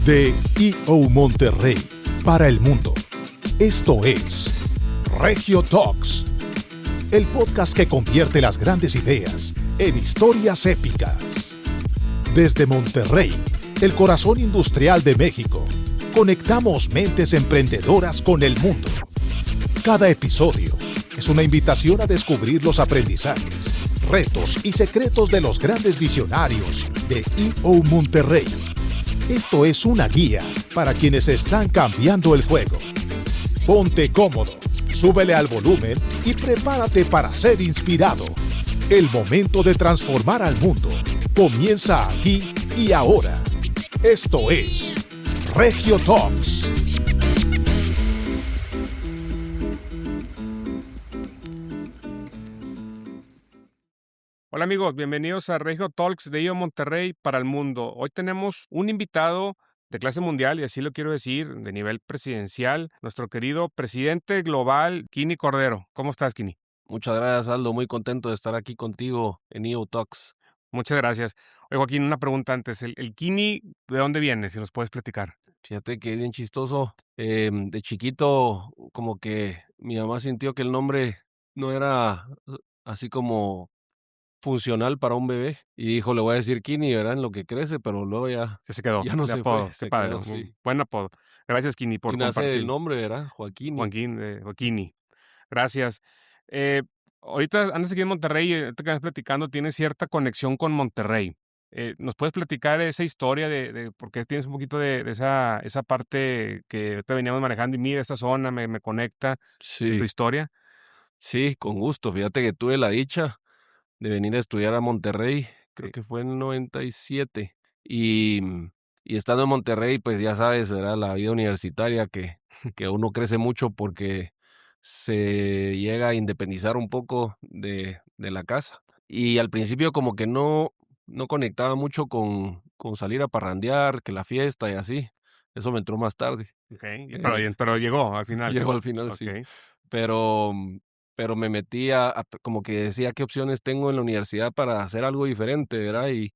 de EO Monterrey para el mundo. Esto es Regio Talks, el podcast que convierte las grandes ideas en historias épicas. Desde Monterrey, el corazón industrial de México, conectamos mentes emprendedoras con el mundo. Cada episodio es una invitación a descubrir los aprendizajes, retos y secretos de los grandes visionarios de EO Monterrey. Esto es una guía para quienes están cambiando el juego. Ponte cómodo, súbele al volumen y prepárate para ser inspirado. El momento de transformar al mundo comienza aquí y ahora. Esto es Regio Talks. Hola amigos, bienvenidos a Regio Talks de EO Monterrey para el mundo. Hoy tenemos un invitado de clase mundial, y así lo quiero decir, de nivel presidencial, nuestro querido presidente global, Kini Cordero. ¿Cómo estás, Kini? Muchas gracias, Aldo. Muy contento de estar aquí contigo en EO Talks. Muchas gracias. Oye, Joaquín, una pregunta antes. ¿El Kini de dónde viene? Si nos puedes platicar. Fíjate que es bien chistoso. De chiquito, como que mi mamá sintió que el nombre no era así como funcional para un bebé. Y dijo, le voy a decir Kini, ¿verdad? En lo que crece, pero luego ya Se quedó. no de se apodo. fue. Qué Se padre. quedó, sí. Buen apodo. Gracias, Kini, por Y nace compartir. del nombre, ¿verdad? Joaquín. Joaquini. Gracias. Ahorita andas aquí en Monterrey, ahorita que me estás platicando, tienes cierta conexión con Monterrey. ¿Nos puedes platicar esa historia de por qué tienes un poquito de esa parte que te veníamos manejando y mira, esta zona me conecta, tu Sí, historia? sí, con gusto. Fíjate que tuve la dicha de venir a estudiar a Monterrey, creo Sí. que fue en el 97. Y estando en Monterrey, pues ya sabes, era la vida universitaria que uno crece mucho porque se llega a independizar un poco de la casa. Y al principio como que no conectaba mucho con salir a parrandear, que la fiesta y así. Eso me entró más tarde. Okay. Eh, Pero llegó al final. Llegó al final, sí. Okay. Pero, pero me metí como que decía qué opciones tengo en la universidad para hacer algo diferente, ¿verdad? Y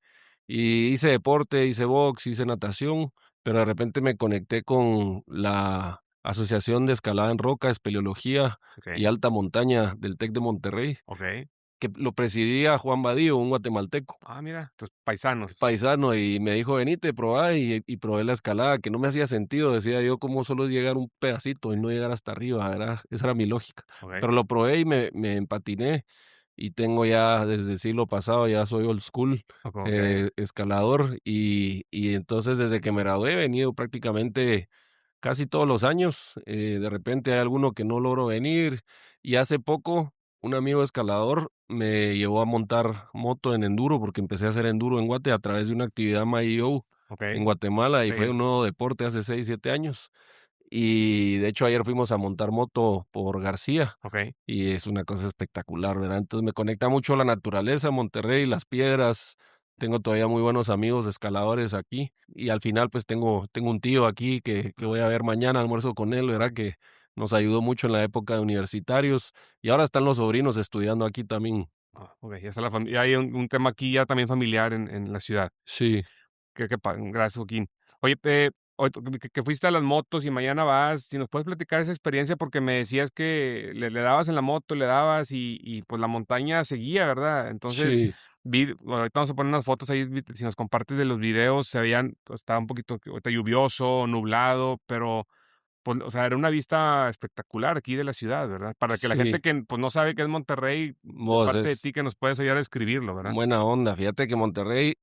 hice deporte, hice box, hice natación, pero de repente me conecté con la Asociación de Escalada en Roca, Espeleología y Okay. Alta Montaña del TEC de Monterrey, Okay. que lo presidía Juan Badío, un guatemalteco Mira, tus paisanos. paisano, y me dijo, venite, probá, y probé la escalada, que no me hacía sentido, decía yo, cómo solo llegar un pedacito y no llegar hasta arriba, ¿verdad? Esa era mi lógica. Okay. Pero lo probé y me empatiné, y tengo ya, desde el siglo pasado, ya soy old school, Okay. escalador, y entonces desde que me gradué he venido prácticamente casi todos los años. De repente hay alguno que no logro venir, y hace poco un amigo escalador me llevó a montar moto en enduro, porque empecé a hacer enduro en Guate a través de una actividad MyEO Okay. en Guatemala, y Sí. fue un nuevo deporte hace 6, 7 años. Y de hecho ayer fuimos a montar moto por García, Okay. y es una cosa espectacular, ¿verdad? Entonces me conecta mucho la naturaleza, Monterrey, las piedras. Tengo todavía muy buenos amigos escaladores aquí, y al final pues tengo un tío aquí que voy a ver mañana, almuerzo con él, ¿verdad? Que nos ayudó mucho en la época de universitarios, y ahora están los sobrinos estudiando aquí también. Okay. Ya está la familia. Hay un tema aquí ya también familiar en la ciudad. Sí, Gracias, Joaquín. Oye, hoy que fuiste a las motos y mañana vas, si nos puedes platicar esa experiencia, porque me decías que le dabas en la moto, le dabas y pues la montaña seguía, ¿verdad? Entonces, sí. ahorita vamos a poner unas fotos ahí, si nos compartes de los videos, se veían, pues, estaba un poquito ahorita lluvioso, nublado, pero, pues, o sea, era una vista espectacular aquí de la ciudad, ¿verdad? Para que la gente Sí, que, pues, no sabe qué es Monterrey, de vos parte de es ti, que nos puedes ayudar a describirlo, ¿verdad? buena onda. Fíjate que Monterrey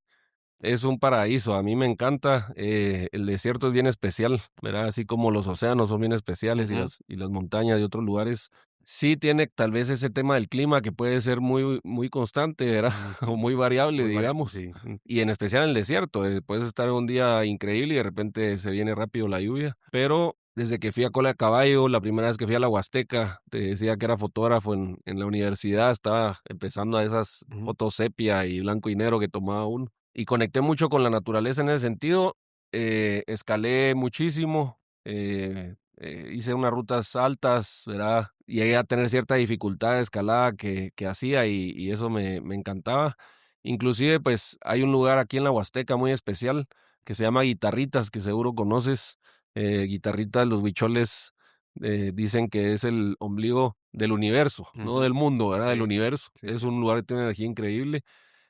es un paraíso, a mí me encanta. El desierto es bien especial, ¿verdad? Así como los océanos son bien especiales, y Ujú. las montañas de otros lugares. Sí tiene tal vez ese tema del clima que puede ser muy, muy constante, ¿verdad? Ujú. O muy variable, Muy variado, digamos. sí. Y en especial en el desierto, puedes estar un día increíble y de repente se viene rápido la lluvia. Pero desde que fui a Cola de Caballo, la primera vez que fui a la Huasteca, te decía que era fotógrafo en la universidad, estaba empezando a esas Ujú. fotos sepia y blanco y negro que tomaba uno. Y conecté mucho con la naturaleza en ese sentido. Escalé muchísimo, hice unas rutas altas, ¿verdad? Llegué a tener cierta dificultad de escalada que hacía, y eso me encantaba. Inclusive, pues, hay un lugar aquí en la Huasteca muy especial, que se llama Guitarritas, que seguro conoces. Guitarritas, los huicholes dicen que es el ombligo del universo, no del mundo, ¿verdad? Del Sí, universo. sí, Es sí, un lugar que tiene una energía increíble.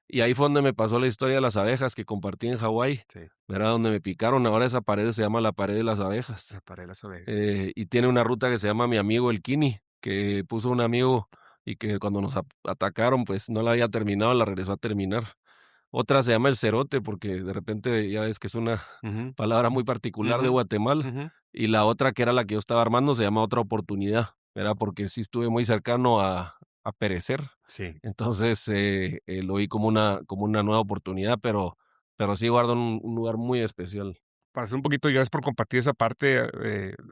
Y ahí fue donde me pasó la historia de las abejas que compartí en Hawái, sí. ¿verdad? Donde me picaron. Ahora esa pared se llama la pared de las abejas. La pared de las abejas. Y tiene una ruta que se llama Mi Amigo el Kini, que puso un amigo y que cuando nos atacaron, pues no la había terminado, la regresó a terminar. Otra se llama El Cerote, porque de repente ya ves que es una Ujú, palabra muy particular de ujú, Guatemala. ujú. Y la otra, que era la que yo estaba armando, se llama Otra Oportunidad, ¿verdad? Porque sí estuve muy cercano a perecer. Sí. Entonces lo vi como una nueva oportunidad, pero sí guardo un lugar muy especial. Para hacer un poquito, y gracias por compartir esa parte,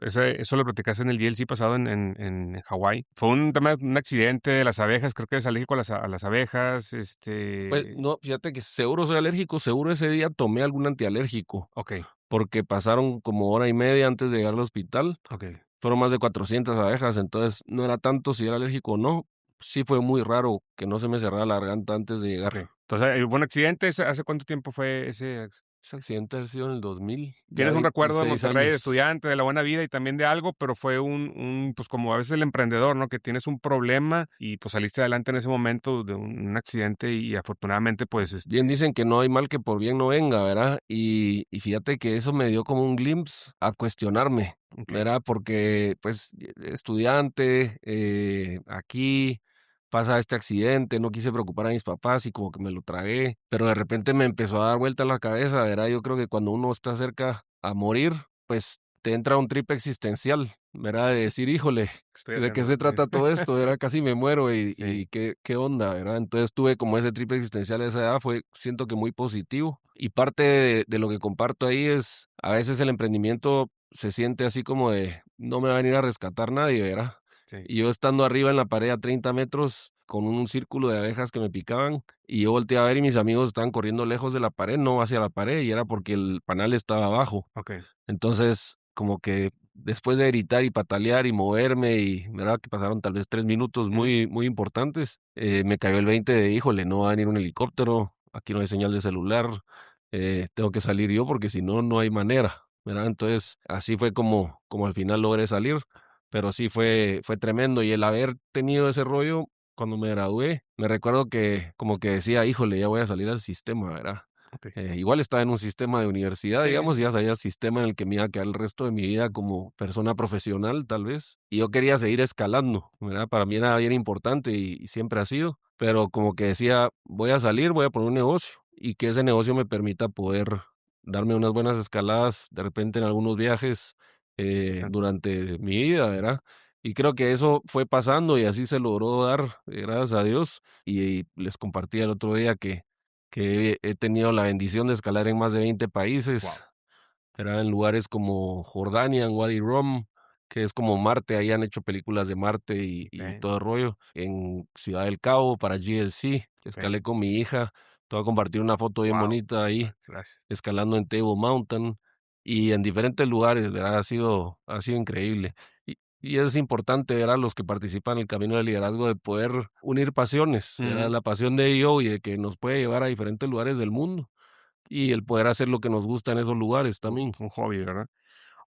eso lo platicaste en el DLC pasado en Hawái. Fue un tema, un accidente de las abejas, creo que es alérgico a las abejas, Pues no, fíjate que seguro soy alérgico, seguro ese día tomé algún antialérgico, okey, porque pasaron como hora y media antes de llegar al hospital. okey, Fueron más de 400 abejas, entonces no era tanto si era alérgico o no. Sí fue muy raro que no se me cerrara la garganta antes de llegar. okey. Entonces, hubo un accidente, ¿hace cuánto tiempo fue ese acc Ese accidente ha sido en el 2000, ya ¿Tienes un recuerdo de 26 Monterrey, de años. estudiante, de la buena vida y también de algo, pero fue pues, como a veces el emprendedor, ¿no? Que tienes un problema y, pues, saliste adelante en ese momento de un accidente y afortunadamente, pues, Bien dicen que no hay mal que por bien no venga, ¿verdad? Y fíjate que eso me dio como un glimpse a cuestionarme, okey, ¿verdad? Porque, pues, estudiante, aquí pasa este accidente, no quise preocupar a mis papás y como que me lo tragué, pero de repente me empezó a dar vuelta la cabeza, ¿verdad? Yo creo que cuando uno está cerca a morir, pues te entra un trip existencial, ¿verdad? De decir, híjole, ¿qué estoy ¿de qué haciendo se aquí? trata todo esto? Sí, Era casi me muero sí, y qué onda, ¿verdad? Entonces tuve como ese triple existencial a esa edad, fue siento que muy positivo. Y parte de lo que comparto ahí es, a veces el emprendimiento se siente así como de, no me va a venir a rescatar nadie, ¿verdad? sí, Y yo estando arriba en la pared a 30 metros con un círculo de abejas que me picaban y yo volteé a ver y mis amigos estaban corriendo lejos de la pared, no hacia la pared, y era porque el panal estaba abajo. okey, Entonces, como que después de gritar y patalear y moverme y, ¿verdad? Que pasaron tal vez 3 minutos ujú, muy, muy importantes, me cayó el 20 de, híjole, no va a venir un helicóptero, aquí no hay señal de celular, tengo que salir yo porque si no, no hay manera, ¿verdad? Entonces, así fue como al final logré salir, pero sí fue tremendo y el haber tenido ese rollo cuando me gradué, me recuerdo que como que decía, híjole, ya voy a salir al sistema, ¿verdad? okey. Igual estaba en un sistema de universidad, Sí, digamos, sí, ya sabía el sistema en el que me iba a quedar el resto de mi vida como persona profesional, tal vez. Y yo quería seguir escalando, ¿verdad? Para mí era bien importante y siempre ha sido, pero como que decía, voy a salir, voy a poner un negocio y que ese negocio me permita poder darme unas buenas escaladas de repente en algunos viajes ah, durante mi vida, ¿verdad? Y creo que eso fue pasando y así se logró dar, gracias a Dios. Y les compartí el otro día que he tenido la bendición de escalar en más de 20 países, guau, era en lugares como Jordania, en Wadi Rum, que es como Marte, ahí han hecho películas de Marte y okey, todo el rollo, en Ciudad del Cabo para GLC, okey, escalé con mi hija, te voy a compartir una foto bien guau, bonita ahí, gracias. escalando en Table Mountain y en diferentes lugares, ¿verdad? Ha sido increíble. Y es importante, ¿verdad? Los que participan en el camino del liderazgo de poder unir pasiones, ¿verdad? Ujú, La pasión de ello y de que nos puede llevar a diferentes lugares del mundo y el poder hacer lo que nos gusta en esos lugares también. un hobby, ¿verdad?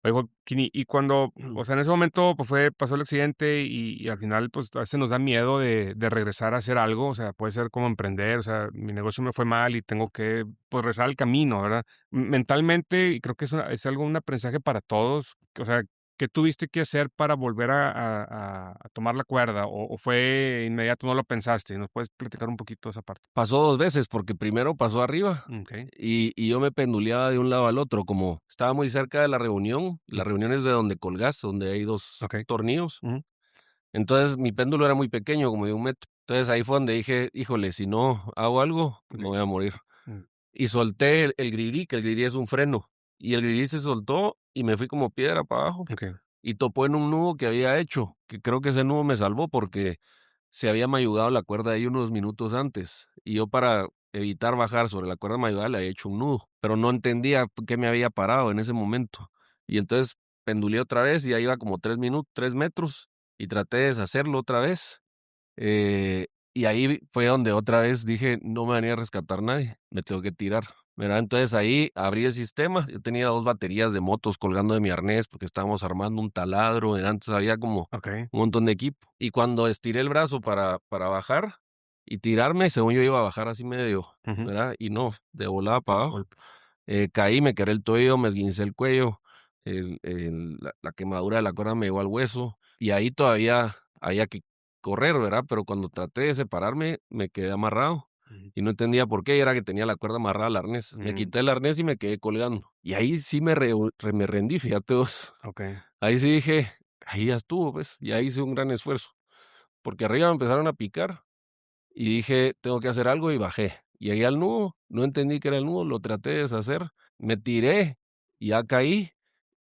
Oye, Joaquín, y cuando, o sea, en ese momento, pues pasó el accidente y al final, pues a veces nos da miedo de regresar a hacer algo, o sea, puede ser como emprender, o sea, mi negocio me fue mal y tengo que, pues, regresar al camino, ¿verdad? Mentalmente, y creo que es algo, un aprendizaje para todos, o sea, ¿qué tuviste que hacer para volver a tomar la cuerda? O fue inmediato, no lo pensaste? ¿Nos puedes platicar un poquito de esa parte? Pasó 2 veces, porque primero pasó arriba Okey, y yo me penduleaba de un lado al otro, como estaba muy cerca de la mm, reunión es de donde colgas, donde hay 2 okey, tornillos. ujú, Entonces, mi péndulo era muy pequeño, como de 1 metro. Entonces, ahí fue donde dije: "Híjole, si no hago algo, me okey, voy a morir". mm, Y solté el grillí, que el grillí es un freno, y el grillí se soltó y me fui como piedra para abajo, okey, y topó en un nudo que había hecho, que creo que ese nudo me salvó porque se había mayugado la cuerda ahí unos minutos antes, y yo para evitar bajar sobre la cuerda mayugada le había hecho un nudo, pero no entendía qué me había parado en ese momento. Y entonces penduleé otra vez y ahí iba como 3 metros y traté de deshacerlo otra vez, Y ahí fue donde otra vez dije, no me venía a rescatar nadie, me tengo que tirar, ¿verdad? Entonces ahí abrí el sistema, yo tenía 2 baterías de motos colgando de mi arnés porque estábamos armando un taladro, ¿verdad? Entonces había como Ok. un montón de equipo. Y cuando estiré el brazo para bajar y tirarme, según yo iba a bajar así medio, Ujú. ¿verdad? Y no, de volada para abajo. Golpe. Caí, me quebré el tobillo, me esguincé el cuello, la quemadura de la cuerda me llegó al hueso y ahí todavía había que correr, ¿verdad? Pero cuando traté de separarme, me quedé amarrado Ujú. y no entendía por qué, y era que tenía la cuerda amarrada al arnés. Me Mm, quité el arnés y me quedé colgando. Y ahí sí me rendí, fíjate vos. ok. Ahí sí dije, ahí ya estuvo, pues, y ahí hice un gran esfuerzo. Porque arriba me empezaron a picar y dije, tengo que hacer algo y bajé. Llegué al nudo, no entendí que era el nudo, lo traté de deshacer, me tiré y ya caí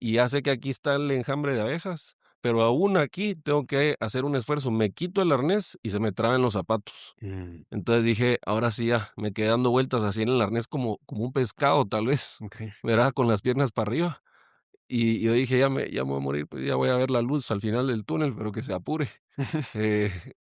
y ya sé que aquí está el enjambre de abejas, pero aún aquí tengo que hacer un esfuerzo. Me quito el arnés y se me traban los zapatos. Mm, Entonces dije, ahora sí ya, me quedé dando vueltas así en el arnés como un pescado tal vez, ok. ¿verdad? Con las piernas para arriba. Y yo dije, ya me voy a morir, pues ya voy a ver la luz al final del túnel, pero que se apure. Eh,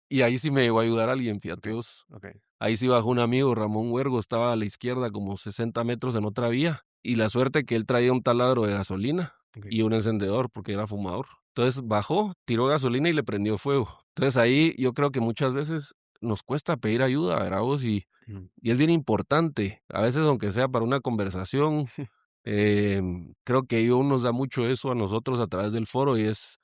y ahí sí me llegó a ayudar alguien, Ok, fíjate vos. ok. Ahí sí bajó un amigo, Ramón Huergo, estaba a la izquierda como 60 metros en otra vía. Y la suerte que él traía un taladro de gasolina Ok. y un encendedor porque era fumador. Entonces bajó, tiró gasolina y le prendió fuego. Entonces ahí yo creo que muchas veces nos cuesta pedir ayuda, ¿verdad vos? Mm, Y es bien importante, a veces aunque sea para una conversación, creo que Dios nos da mucho eso a nosotros a través del foro y es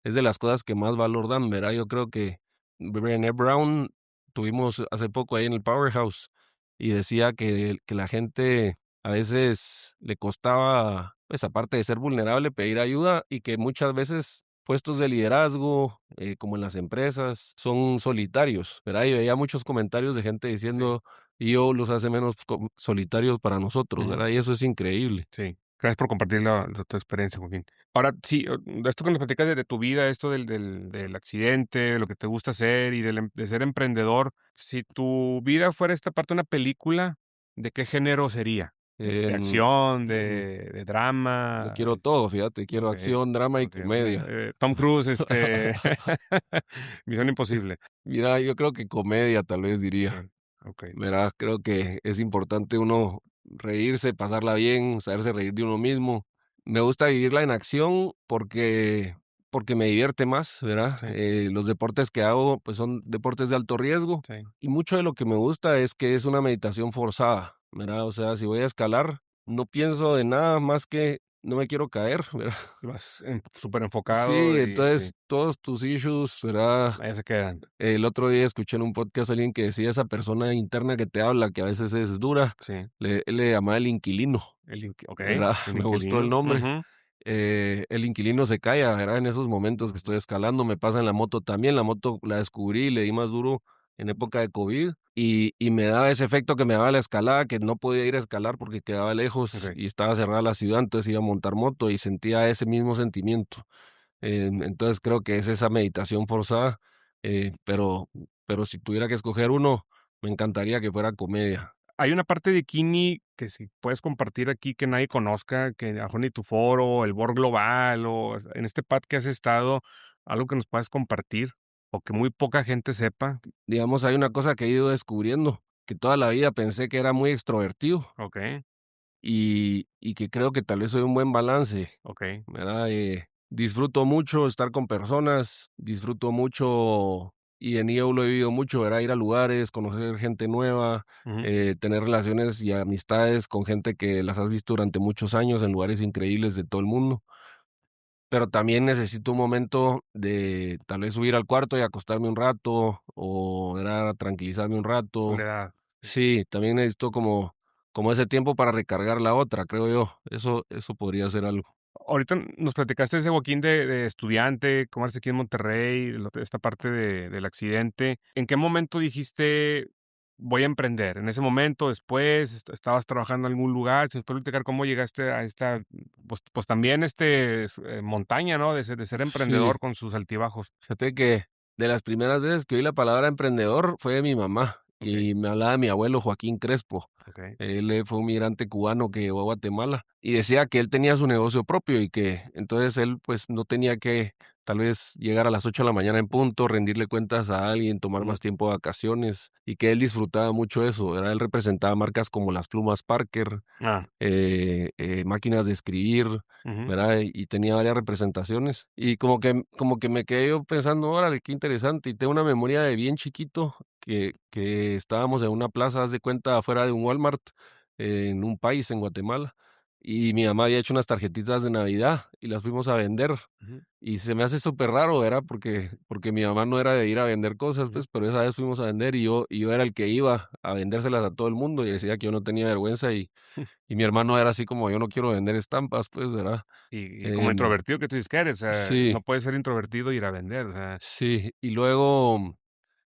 de las cosas que más valor dan, ¿verdad? Yo creo que Brené Brown tuvimos hace poco ahí en el Powerhouse y decía que la gente a veces le costaba, pues aparte de ser vulnerable, pedir ayuda y que muchas veces puestos de liderazgo, como en las empresas, son solitarios, ¿verdad? Y veía muchos comentarios de gente sí. diciendo, y yo los hace menos solitarios para nosotros, Ujú. ¿verdad? Y eso es increíble. Sí. Gracias por compartir tu experiencia, Joaquín. Ahora, sí, de esto que nos platicas de tu vida, esto del accidente, de lo que te gusta hacer y de ser emprendedor, si tu vida fuera esta parte de una película, ¿de qué género sería? ¿De En- acción, Ujú. de Yo drama? quiero todo, fíjate, quiero Okey, acción, drama y okey, okey. comedia. Tom Cruise, Misión Imposible. Mira, yo creo que comedia tal vez diría. Okey, okey. Verás, creo que es importante uno reírse, pasarla bien, saberse reír de uno mismo. Me gusta vivirla en acción porque me divierte más, ¿verdad? Sí, Los deportes que hago pues son deportes de alto riesgo sí. y mucho de lo que me gusta es que es una meditación forzada, ¿verdad? O sea, si voy a escalar, no pienso de nada más que no me quiero caer, ¿verdad? Vas súper Sí, enfocado y sí, entonces todos tus issues, ¿verdad? ahí se quedan. El otro día escuché en un podcast a alguien que decía esa persona interna que te habla, que a veces es dura, Sí, él le llamaba el inquilino, okey, ¿verdad? el Me gustó el inquilino. nombre. Ujú. El inquilino se calla, ¿verdad? En esos momentos que estoy escalando, me pasa en la moto también. La moto la descubrí, le di más duro en época de COVID y me daba ese efecto que me daba la escalada, que no podía ir a escalar porque quedaba lejos Okey. y estaba cerrada la ciudad, entonces iba a montar moto y sentía ese mismo sentimiento. Entonces creo que es esa meditación forzada, pero si tuviera que escoger uno, me encantaría que fuera comedia. Hay una parte de Kini que si puedes compartir aquí que nadie conozca, que a lo mejor ni tu foro, el Board Global o en este pad que has estado, algo que nos puedas compartir o que muy poca gente sepa. Digamos, hay una cosa que he ido descubriendo, que toda la vida pensé que era muy extrovertido Okey, y que creo que tal vez soy un buen balance, okey. ¿verdad? Disfruto mucho estar con personas, disfruto mucho, y en EO lo he vivido mucho, ¿verdad? Ir a lugares, conocer gente nueva, Ujú. tener relaciones y amistades con gente que las has visto durante muchos años en lugares increíbles de todo el mundo. Pero también necesito un momento de tal vez subir al cuarto y acostarme un rato o ¿verdad? Tranquilizarme un rato. Soledad. Sí, también necesito como ese tiempo para recargar la otra, creo yo. Eso podría ser algo. Ahorita nos platicaste ese Joaquín de estudiante, cómo eres aquí en Monterrey, esta parte del accidente. ¿En qué momento dijiste, voy a emprender? ¿En ese momento, después, estabas trabajando en algún lugar? Si nos puedes platicar cómo llegaste a esta, pues también montaña, ¿no? De ser Sí, emprendedor con sus altibajos. fíjate que de las primeras veces que oí la palabra emprendedor fue de mi mamá Ok, y me hablaba de mi abuelo Joaquín Crespo. ok, Él fue un migrante cubano que llegó a Guatemala y decía que él tenía su negocio propio y que entonces él pues no tenía que tal vez llegar a las 8 de la mañana en punto, rendirle cuentas a alguien, tomar Ujú. más tiempo de vacaciones, y que él disfrutaba mucho eso, ¿verdad? Él representaba marcas como las plumas Parker, Ah, máquinas de escribir, ujú, ¿verdad? Y tenía varias representaciones. Y como que me quedé yo pensando, órale, qué interesante. Y tengo una memoria de bien chiquito que estábamos en una plaza, haz de cuenta, afuera de un Walmart, en un país, en Guatemala. Y mi mamá había hecho unas tarjetitas de Navidad y las fuimos a vender. ujú, Y se me hace súper raro, ¿verdad? Porque mi mamá no era de ir a vender cosas, ujú. pues, pero esa vez fuimos a vender y yo era el que iba a vendérselas a todo el mundo y decía que yo no tenía vergüenza y mi hermano era así como: "Yo no quiero vender estampas", pues, ¿verdad? Y como Em, introvertido que tú dices que eres, sí, no puedes ser introvertido e ir a vender, o sea. sí. Y luego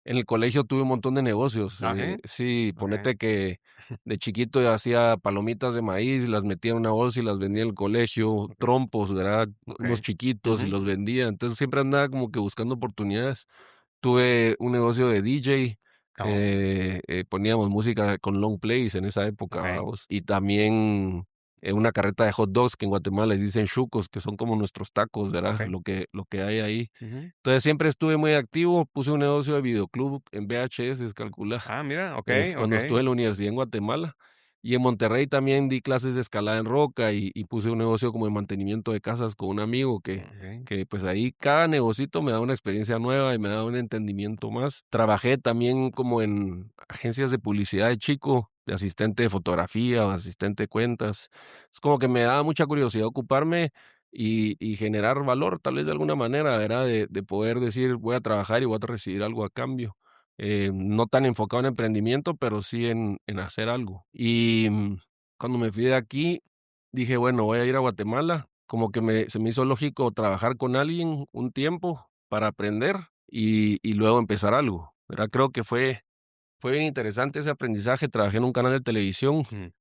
en el colegio tuve un montón de negocios. ¿Ah, sí? Sí, Okey, ponete que de chiquito yo hacía palomitas de maíz, las metía en una bolsa y las vendía en el colegio, okey, trompos, ¿verdad? Unos okey. chiquitos y Ujú. los vendía. Entonces siempre andaba como que buscando oportunidades. Tuve un negocio de DJ, Oh, poníamos música con long plays en esa época, okey. vamos, y también, una carreta de hot dogs, que en Guatemala les dicen chucos, que son como nuestros tacos, ¿verdad? Okey. Lo que hay ahí. Ujú. Entonces, siempre estuve muy activo, puse un negocio de videoclub en VHS, calcula, Ah, mira, okey, cuando estuve okey, en la universidad en Guatemala. Y en Monterrey también di clases de escalada en roca y puse un negocio como de mantenimiento de casas con un amigo que okey. que, pues, ahí cada negocito me da una experiencia nueva y me da un entendimiento más. Trabajé también como en agencias de publicidad de chico, de asistente de fotografía o asistente de cuentas. Es como que me daba mucha curiosidad ocuparme y generar valor, tal vez de alguna manera, era de poder decir: "Voy a trabajar y voy a recibir algo a cambio". No tan enfocado en emprendimiento, pero sí en hacer algo. Y, cuando me fui de aquí, dije: "Bueno, voy a ir a Guatemala". Como que se me hizo lógico trabajar con alguien un tiempo para aprender y luego empezar algo, ¿verdad? Creo que fue bien interesante ese aprendizaje. Trabajé en un canal de televisión, Mm.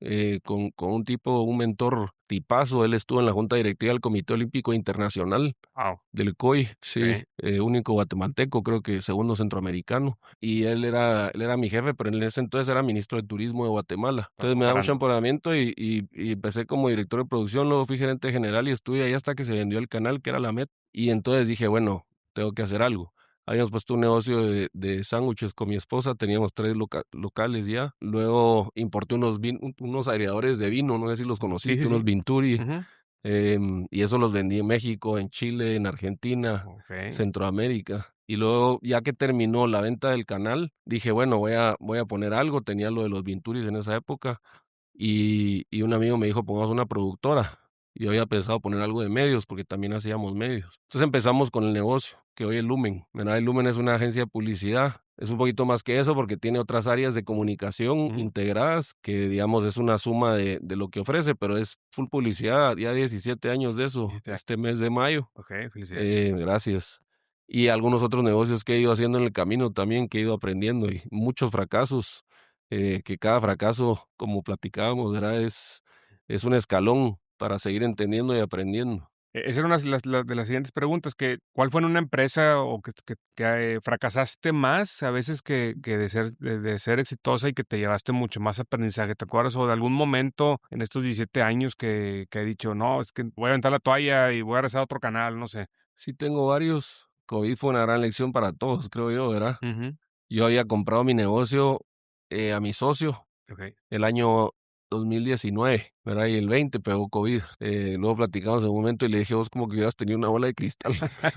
con un tipo, un mentor tipazo. Él estuvo en la junta directiva del Comité Olímpico Internacional Wao, del COI, sí, okey. único guatemalteco, creo que segundo centroamericano. Y él era mi jefe, pero en ese entonces era ministro de Turismo de Guatemala. Entonces me da mucho Caramba. empoderamiento y empecé como director de producción, luego fui gerente general y estuve ahí hasta que se vendió el canal, que era la meta. Y entonces dije, bueno, tengo que hacer algo. Habíamos puesto un negocio de sándwiches con mi esposa, teníamos 3 locales ya. Luego importé unos aireadores de vino, no sé si los Sí, sí, conociste, unos sí. Vinturi. Ujú. Y eso los vendí en México, en Chile, en Argentina, Okey. Centroamérica. Y luego, ya que terminó la venta del canal, dije, bueno, voy a poner algo. Tenía lo de los Vinturis en esa época. Y un amigo me dijo, pongamos una productora. Y yo había pensado poner algo de medios, porque también hacíamos medios. Entonces empezamos con el negocio, que hoy es Lumen. ¿Verdad? El Lumen es una agencia de publicidad. Es un poquito más que eso, porque tiene otras áreas de comunicación Ujú. integradas, que digamos es una suma de lo que ofrece, pero es full publicidad. Ya 17 años de eso, Dijiste este mes de mayo. okey, felicidades. Gracias. Y algunos otros negocios que he ido haciendo en el camino también, que he ido aprendiendo y muchos fracasos, que cada fracaso, como platicábamos, ¿verdad? Es un escalón para seguir entendiendo y aprendiendo. Esa era una de las siguientes preguntas, que, ¿cuál fue en una empresa o que fracasaste más a veces que de ser exitosa y que te llevaste mucho más aprendizaje? ¿Te acuerdas o de algún momento en estos 17 años que he dicho: "No, es que voy a aventar la toalla y voy a regresar a otro canal", no sé? Sí tengo varios. COVID fue una gran lección para todos, creo yo, ¿verdad? Ujú. Yo había comprado mi negocio, a mi socio Okey. el año 2019, ¿verdad? Y el 20 pegó COVID. Luego platicamos en un momento y le dije: "Vos como que hubieras tenido una bola de cristal".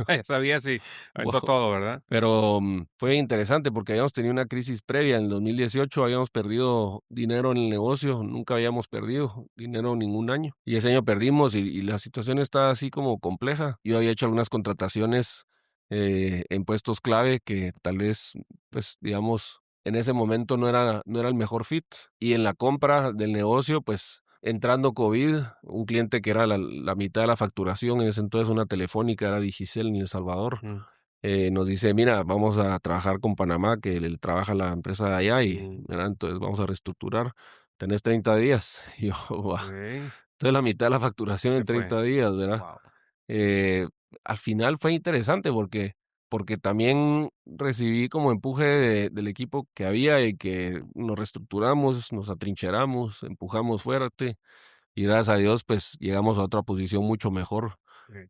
Ya sabías y aventó Wow. todo, ¿verdad? Pero, fue interesante porque habíamos tenido una crisis previa. En el 2018 habíamos perdido dinero en el negocio, nunca habíamos perdido dinero ningún año. Y ese año perdimos y la situación está así como compleja. Yo había hecho algunas contrataciones, en puestos clave que tal vez, pues, digamos, en ese momento no era el mejor fit. Y en la compra del negocio, pues, entrando COVID, un cliente que era la mitad de la facturación, en ese entonces una telefónica, era Digicel en El Salvador, Mm, nos dice: "Mira, vamos a trabajar con Panamá, que él trabaja la empresa de allá y, mm, ¿verdad? Entonces vamos a reestructurar, tenés 30 días". Y yo: "Guau". okey, Entonces la mitad de la facturación se en fue. 30 días, ¿verdad? Wow. Eh, Al final fue interesante porque también recibí como empuje del equipo que había y que nos reestructuramos, nos atrincheramos, empujamos fuerte y gracias a Dios, pues, llegamos a otra posición mucho mejor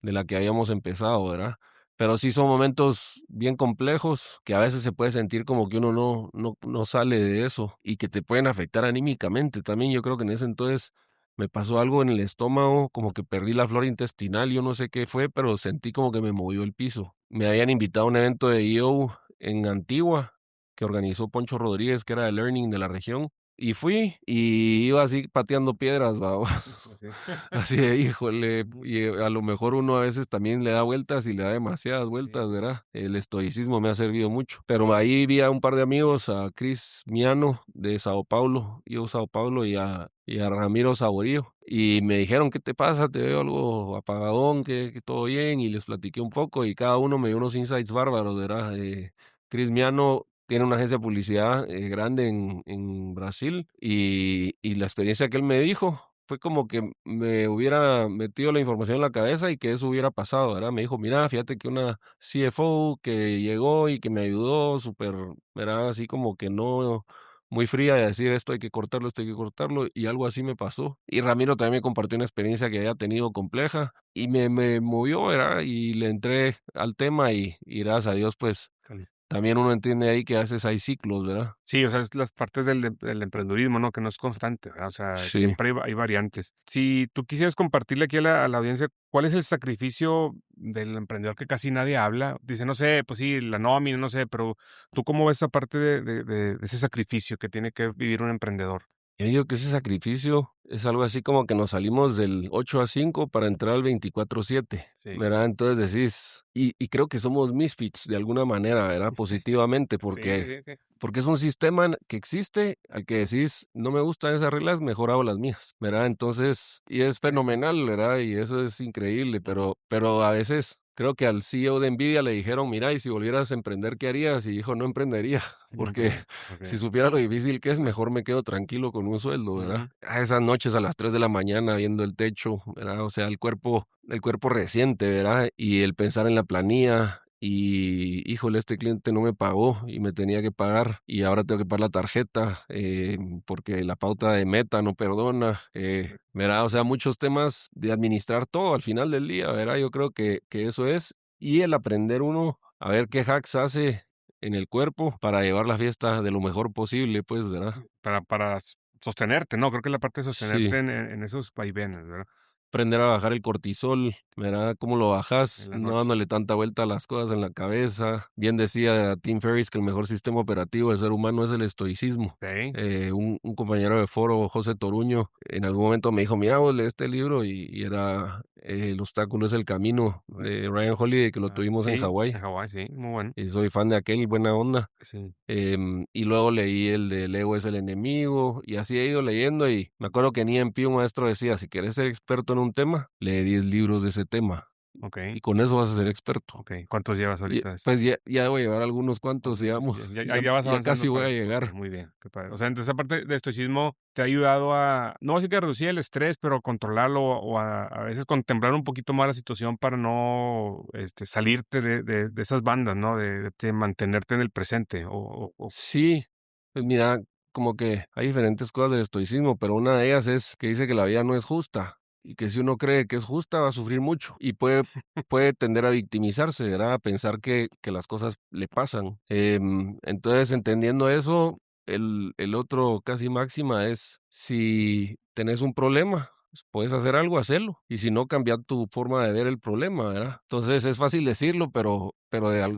de la que habíamos empezado, ¿verdad? Pero sí son momentos bien complejos que a veces se puede sentir como que uno no sale de eso y que te pueden afectar anímicamente. También yo creo que en ese entonces me pasó algo en el estómago, como que perdí la flora intestinal, yo no sé qué fue, pero sentí como que me movió el piso. Me habían invitado a un evento de EO en Antigua que organizó Poncho Rodríguez, que era de Learning de la región. Y fui y iba así pateando piedras, babos. Así de, híjole, y a lo mejor uno a veces también le da vueltas y le da demasiadas vueltas, ¿verdad? El estoicismo me ha servido mucho. Pero ahí vi a un par de amigos, a Chris Miano de Sao Paulo, yo Sao Paulo, y a Ramiro Saborío. Y me dijeron, ¿qué te pasa? Te veo algo apagadón, que todo bien. Y les platiqué un poco y cada uno me dio unos insights bárbaros, ¿verdad? Chris Miano tiene una agencia de publicidad grande en Brasil y la experiencia que él me dijo fue como que me hubiera metido la información en la cabeza y que eso hubiera pasado, ¿verdad? Me dijo, mira, fíjate que una CFO que llegó y que me ayudó súper, ¿verdad? Así como que no muy fría de decir esto hay que cortarlo, y algo así me pasó. Y Ramiro también me compartió una experiencia que había tenido compleja y me movió, ¿verdad? Y le entré al tema y gracias a Dios, pues también uno entiende ahí que a veces hay ciclos, ¿verdad? Sí, o sea, es las partes del emprendedurismo, ¿no? Que no es constante, ¿verdad? O sea, Sí. siempre hay variantes. Si tú quisieras compartirle aquí a la audiencia, ¿cuál es el sacrificio del emprendedor que casi nadie habla? Dice, no sé, pues sí, la nómina, no sé, pero ¿tú cómo ves esa parte de ese sacrificio que tiene que vivir un emprendedor? Yo digo que ese sacrificio es algo así como que nos salimos del 8 a 5 para entrar al 24/7, Sí, ¿verdad? Entonces decís, y creo que somos misfits de alguna manera, ¿verdad? Positivamente, sí, porque, sí, sí. porque es un sistema que existe al que decís, no me gustan esas reglas, mejor hago las mías, ¿verdad? Entonces, y es fenomenal, ¿verdad? Y eso es increíble, pero a veces creo que al CEO de Nvidia le dijeron, mira, y si volvieras a emprender, ¿qué harías? Y dijo, no emprendería, porque si Ok. supiera lo difícil que es, mejor me quedo tranquilo con un sueldo, ¿verdad? Ujú. A esas noches a las 3 de la mañana viendo el techo, ¿verdad? O sea, el cuerpo reciente, ¿verdad? Y el pensar en la planilla y, híjole, este cliente no me pagó y me tenía que pagar y ahora tengo que pagar la tarjeta porque la pauta de Meta no perdona, ¿verdad? O sea, muchos temas de administrar todo al final del día, ¿verdad? Yo creo que eso es. Y el aprender uno a ver qué hacks hace en el cuerpo para llevar la fiesta de lo mejor posible, pues, ¿verdad? Para sostenerte, ¿no? Creo que es la parte de Sí, sostenerte en esos vaivenes, ¿verdad? aprender a bajar el cortisol, ¿verdad? ¿Cómo lo bajas? En las No noches. dándole tanta vuelta a las cosas en la cabeza. Bien decía Tim Ferriss que el mejor sistema operativo del ser humano es el estoicismo. Sí. Un compañero de foro, José Toruño, en algún momento me dijo, mira, vos lee este libro y era El obstáculo es el camino de Ryan Holiday, que lo tuvimos en Sí, Hawái. en Hawái, sí, muy bueno. Y soy fan de aquel, buena onda. Sí. Y luego leí el de El ego es el enemigo, y así he ido leyendo, y me acuerdo que en EMP un maestro decía, si quieres ser experto en un tema, lee 10 libros de ese tema, y Okey, con eso vas a ser experto. okey. ¿Cuántos llevas Y ahorita? pues ya voy a llevar algunos cuantos, digamos, Ya vas ya avanzando casi voy a para okey, llegar. muy bien, qué padre. O sea, entonces, esa parte de estoicismo te ha ayudado a, no así que a reducir el estrés, pero a controlarlo o a veces contemplar un poquito más la situación para no, salirte de esas bandas, ¿no? De mantenerte en el presente o Sí, pues mira, como que hay diferentes cosas del estoicismo, pero una de ellas es que dice que la vida no es justa y que si uno cree que es justa va a sufrir mucho y puede tender a victimizarse, ¿verdad? A pensar que las cosas le pasan. Entonces, entendiendo eso, el otro casi máxima es si tenés un problema, pues, puedes hacer algo, hacerlo. Y si no, cambiar tu forma de ver el problema, ¿verdad? Entonces es fácil decirlo, pero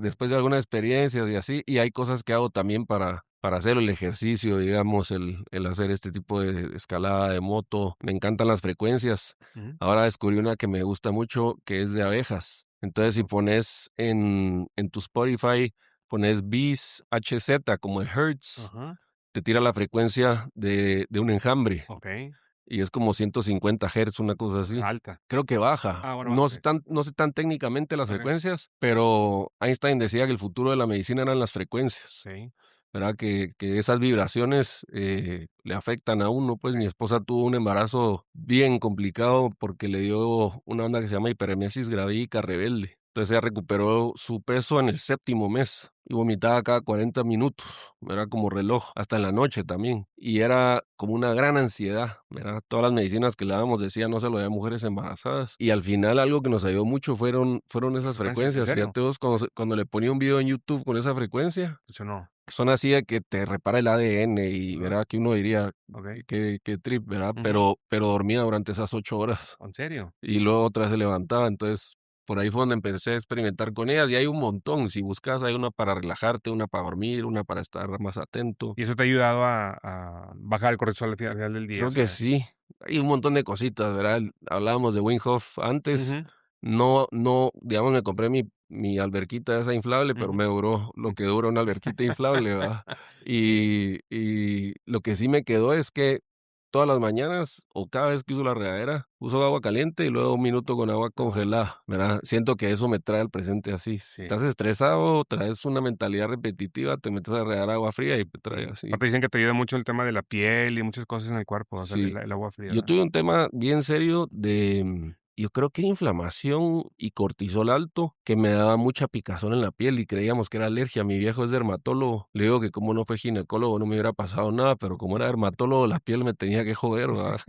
después de alguna experiencia y así, y hay cosas que hago también para hacer el ejercicio, digamos, el hacer este tipo de escalada de moto. Me encantan las frecuencias. ujú, Ahora descubrí una que me gusta mucho, que es de abejas. Entonces, si pones en tu Spotify, pones Bees HZ como de Hertz, ajá, te tira la frecuencia de un enjambre okey, y es como 150 Hz, una cosa así. alta. Creo que baja. Bueno, No sé okey, tan técnicamente las okey, frecuencias, pero Einstein decía que el futuro de la medicina eran las frecuencias, sí, ¿verdad? Que esas vibraciones le afectan a uno. Pues mi esposa tuvo un embarazo bien complicado porque le dio una onda que se llama hiperemesis gravídica rebelde. Entonces ella recuperó su peso en el 7º mes y vomitaba cada 40 minutos, era como reloj, hasta en la noche también. Y era como una gran ansiedad, ¿verdad? Todas las medicinas que le dábamos decían no se lo dé a mujeres embarazadas. Y al final algo que nos ayudó mucho fueron esas ¿En frecuencias. serio? Fíjate vos, cuando le ponía un video en YouTube con esa frecuencia, Funcionó. son así de que te repara el ADN y, Ah, ¿verdad? Que uno diría, ok. qué trip, ¿verdad? Ujú. Pero dormía durante esas 8 horas ¿En serio? y luego otra vez se levantaba. Entonces, por ahí fue donde empecé a experimentar con ellas y hay un montón. Si buscas, hay una para relajarte, una para dormir, una para estar más atento. ¿Y eso te ha ayudado a bajar el cortisol al final del día? Creo O que sea, sí. Hay un montón de cositas, ¿verdad? Hablábamos de Wim Hof antes. ujú, No, digamos, me compré mi alberquita esa inflable, pero ujú. me duró lo que dura una alberquita inflable, ¿verdad? Y lo que sí me quedó es que todas las mañanas o cada vez que uso la regadera, uso agua caliente y luego un minuto con agua congelada, ¿verdad? Siento que eso me trae al presente así. Si Sí. estás estresado, traes una mentalidad repetitiva, te metes a regar agua fría y te trae Ujú. así. Aparte dicen que te ayuda mucho el tema de la piel y muchas cosas en el cuerpo, o sea, Sí. el agua fría, Yo ¿verdad? tuve un tema bien serio yo creo que inflamación y cortisol alto, que me daba mucha picazón en la piel y creíamos que era alergia. Mi viejo es dermatólogo. Le digo que como no fue ginecólogo no me hubiera pasado nada, pero como era dermatólogo la piel me tenía que joder, ¿verdad?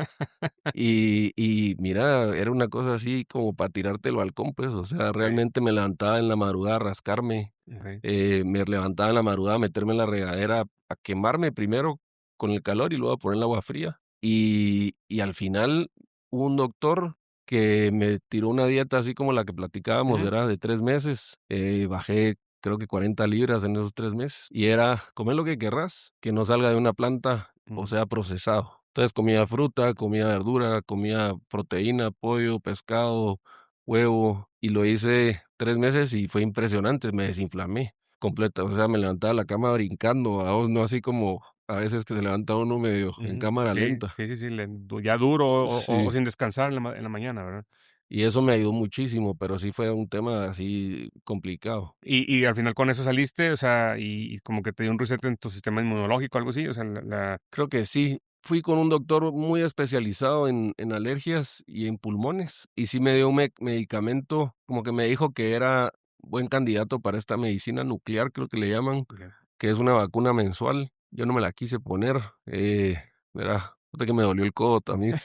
Y mira, era una cosa así como para tirarte el balcón, pues, o sea, Okey, realmente me levantaba en la madrugada a rascarme, okey. me levantaba en la madrugada a meterme en la regadera a quemarme primero con el calor y luego a poner el agua fría. Y al final hubo un doctor que me tiró una dieta así como la que platicábamos, Ujú, era de 3 meses, bajé creo que 40 libras en esos 3 meses, y era comer lo que querrás, que no salga de una planta o ujú. sea procesado. Entonces comía fruta, comía verdura, comía proteína, pollo, pescado, huevo, y lo hice 3 meses y fue impresionante, me desinflamé completa, o sea, me levantaba de la cama brincando, vos no así como a veces que se levanta uno medio en Ujú. cámara Sí, lenta. sí, sí, sí, ya duro o Sí, sin descansar en la mañana, ¿verdad? y eso me ayudó muchísimo, pero sí fue un tema así complicado. Y al final con eso saliste, o sea, y como que te dio un reset en tu sistema inmunológico, algo así, o sea, la Creo que sí. Fui con un doctor muy especializado en alergias y en pulmones, y sí me dio un medicamento, como que me dijo que era buen candidato para esta medicina nuclear, creo que le llaman, okey. que es una vacuna mensual. Yo no me la quise poner, verá, fíjate que me dolió el codo también.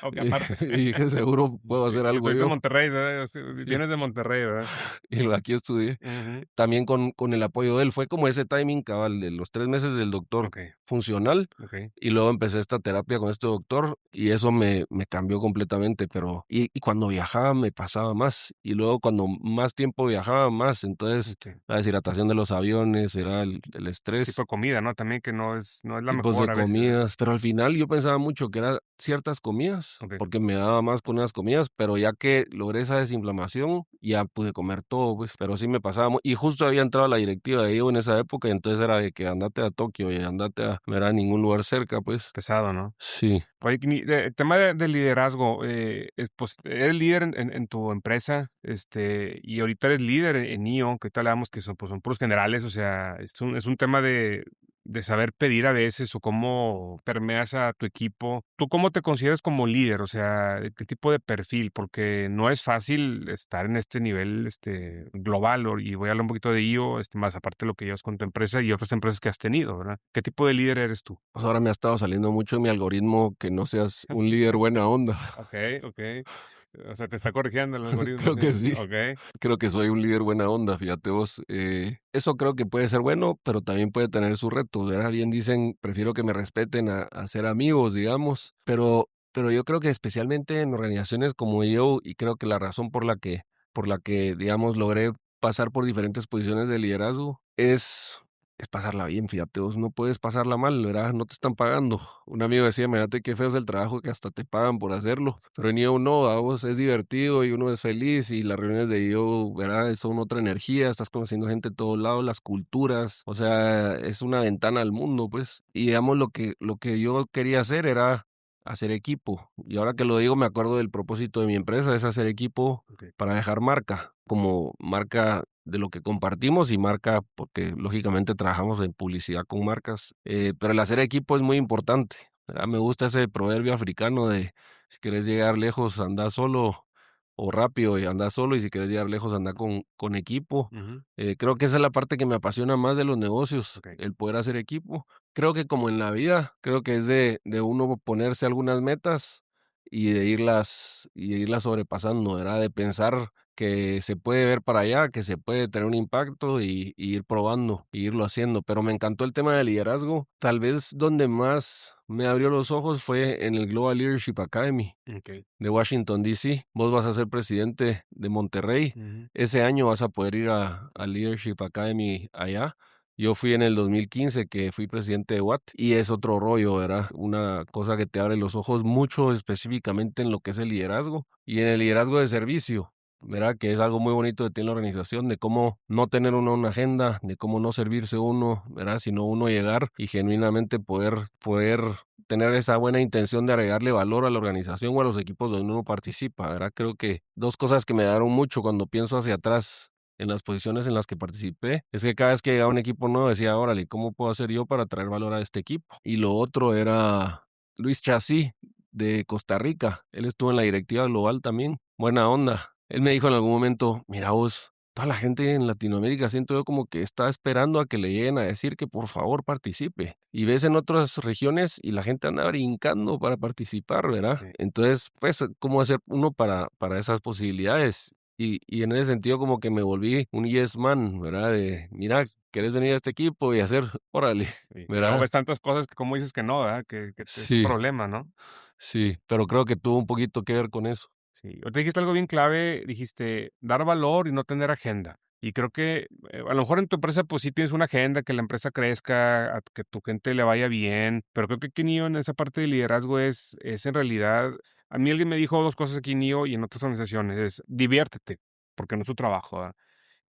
Okey, Y aparte. y dije: "Seguro puedo Sí, hacer y algo estuviste en yo". Monterrey, ¿verdad? Es que vienes de Monterrey, ¿verdad? Y lo aquí estudié. Ujú. También con el apoyo de él, fue como ese timing cabal de los 3 meses del doctor Okey, funcional, okey. y luego empecé esta terapia con este doctor, y eso me cambió completamente, pero y cuando viajaba me pasaba más, y luego cuando más tiempo viajaba, más. Entonces, Okey. la deshidratación de los aviones, era el Tipo estrés, de comida, ¿no? También que no es la tipos de mejor a veces, ¿verdad? comidas, pero al final yo pensaba mucho que eran ciertas comidas, Okey. porque me daba más con unas comidas, pero ya que logré esa desinflamación, ya pude comer todo, pues, pero sí me pasaba y justo había entrado a la directiva de IVO en esa época, y entonces era de que andate a Tokio y andate no era ningún lugar cerca, pues. Pesado, ¿no? Sí. Oye, Kini, el tema de liderazgo, pues, eres líder en tu empresa, y ahorita eres líder en NIO, que ahorita hablábamos que son, pues, son puros generales, o sea, es un tema de saber pedir a veces o cómo permeas a tu equipo. ¿Tú cómo te consideras como líder? O sea, ¿qué tipo de perfil? Porque no es fácil estar en este nivel, global, y voy a hablar un poquito de IO, más aparte de lo que llevas con tu empresa y otras empresas que has tenido, ¿verdad? ¿Qué tipo de líder eres tú? Pues ahora me ha estado saliendo mucho en mi algoritmo que no seas un líder buena onda. Okey, okey. O sea, te está corrigiendo el algoritmo, Creo ¿sí? que sí. Okey, Creo que soy un líder buena onda, fíjate vos. Eso creo que puede ser bueno, pero también puede tener su reto. ¿Verdad? Bien dicen, prefiero que me respeten a ser amigos, digamos. Pero yo creo que especialmente en organizaciones como yo, y creo que la razón por la que, digamos, logré pasar por diferentes posiciones de liderazgo es pasarla bien, fíjate vos, no puedes pasarla mal, ¿verdad? No te están pagando. Un amigo decía, mírate qué feo es el trabajo que hasta te pagan por hacerlo. Pero en IO no, a vos es divertido y uno es feliz y las reuniones de IO, ¿verdad? Son otra energía, estás conociendo gente de todos lados, las culturas, o sea, es una ventana al mundo, pues. Y digamos, lo que yo quería hacer era hacer equipo. Y ahora que lo digo, me acuerdo del propósito de mi empresa, es hacer equipo okey. para dejar marca, como marca de lo que compartimos y marca, porque lógicamente trabajamos en publicidad con marcas, pero el hacer equipo es muy importante, ¿verdad? Me gusta ese proverbio africano de si quieres llegar lejos, anda solo o rápido y anda solo, y si quieres llegar lejos, anda con equipo. Ujú. Creo que esa es la parte que me apasiona más de los negocios, Ok. el poder hacer equipo. Creo que como en la vida, creo que es de uno ponerse algunas metas y de irlas sobrepasando, ¿verdad? De pensar que se puede ver para allá, que se puede tener un impacto y ir probando, y irlo haciendo. Pero me encantó el tema de liderazgo. Tal vez donde más me abrió los ojos fue en el Global Leadership Academy Ok. de Washington, D.C. Vos vas a ser presidente de Monterrey. Ujú. Ese año vas a poder ir a Leadership Academy allá. Yo fui en el 2015, que fui presidente de Watt, y es otro rollo, ¿verdad? Una cosa que te abre los ojos mucho específicamente en lo que es el liderazgo y en el liderazgo de servicio, ¿verdad? Que es algo muy bonito de ti en la organización, de cómo no tener uno una agenda, de cómo no servirse uno, ¿verdad? Sino uno llegar y genuinamente poder tener esa buena intención de agregarle valor a la organización o a los equipos donde uno participa, ¿verdad? Creo que dos cosas que me daron mucho cuando pienso hacia atrás en las posiciones en las que participé, es que cada vez que llegaba un equipo nuevo decía, órale, ¿cómo puedo hacer yo para traer valor a este equipo? Y lo otro era Luis Chasí, de Costa Rica. Él estuvo en la directiva global también. Buena onda. Él me dijo en algún momento, mira vos, toda la gente en Latinoamérica siento yo como que está esperando a que le lleguen a decir que por favor participe. Y ves en otras regiones y la gente anda brincando para participar, ¿verdad? Sí. Entonces, pues, ¿cómo hacer uno para esas posibilidades? Y en ese sentido como que me volví un yes man, ¿verdad? De, mira, ¿quieres venir a este equipo y hacer? Órale, Sí. Y luego ¿verdad? ves tantas cosas que como dices que no, ¿verdad? Que es un Sí, problema, ¿no? sí, pero creo que tuvo un poquito que ver con eso. Sí. Ahorita dijiste algo bien clave, dijiste dar valor y no tener agenda. Y creo que a lo mejor en tu empresa pues sí tienes una agenda, que la empresa crezca, que tu gente le vaya bien, pero creo que aquí NIO en esa parte de liderazgo es en realidad, a mí alguien me dijo dos cosas aquí NIO y en otras organizaciones, es diviértete, porque no es su trabajo, ¿verdad?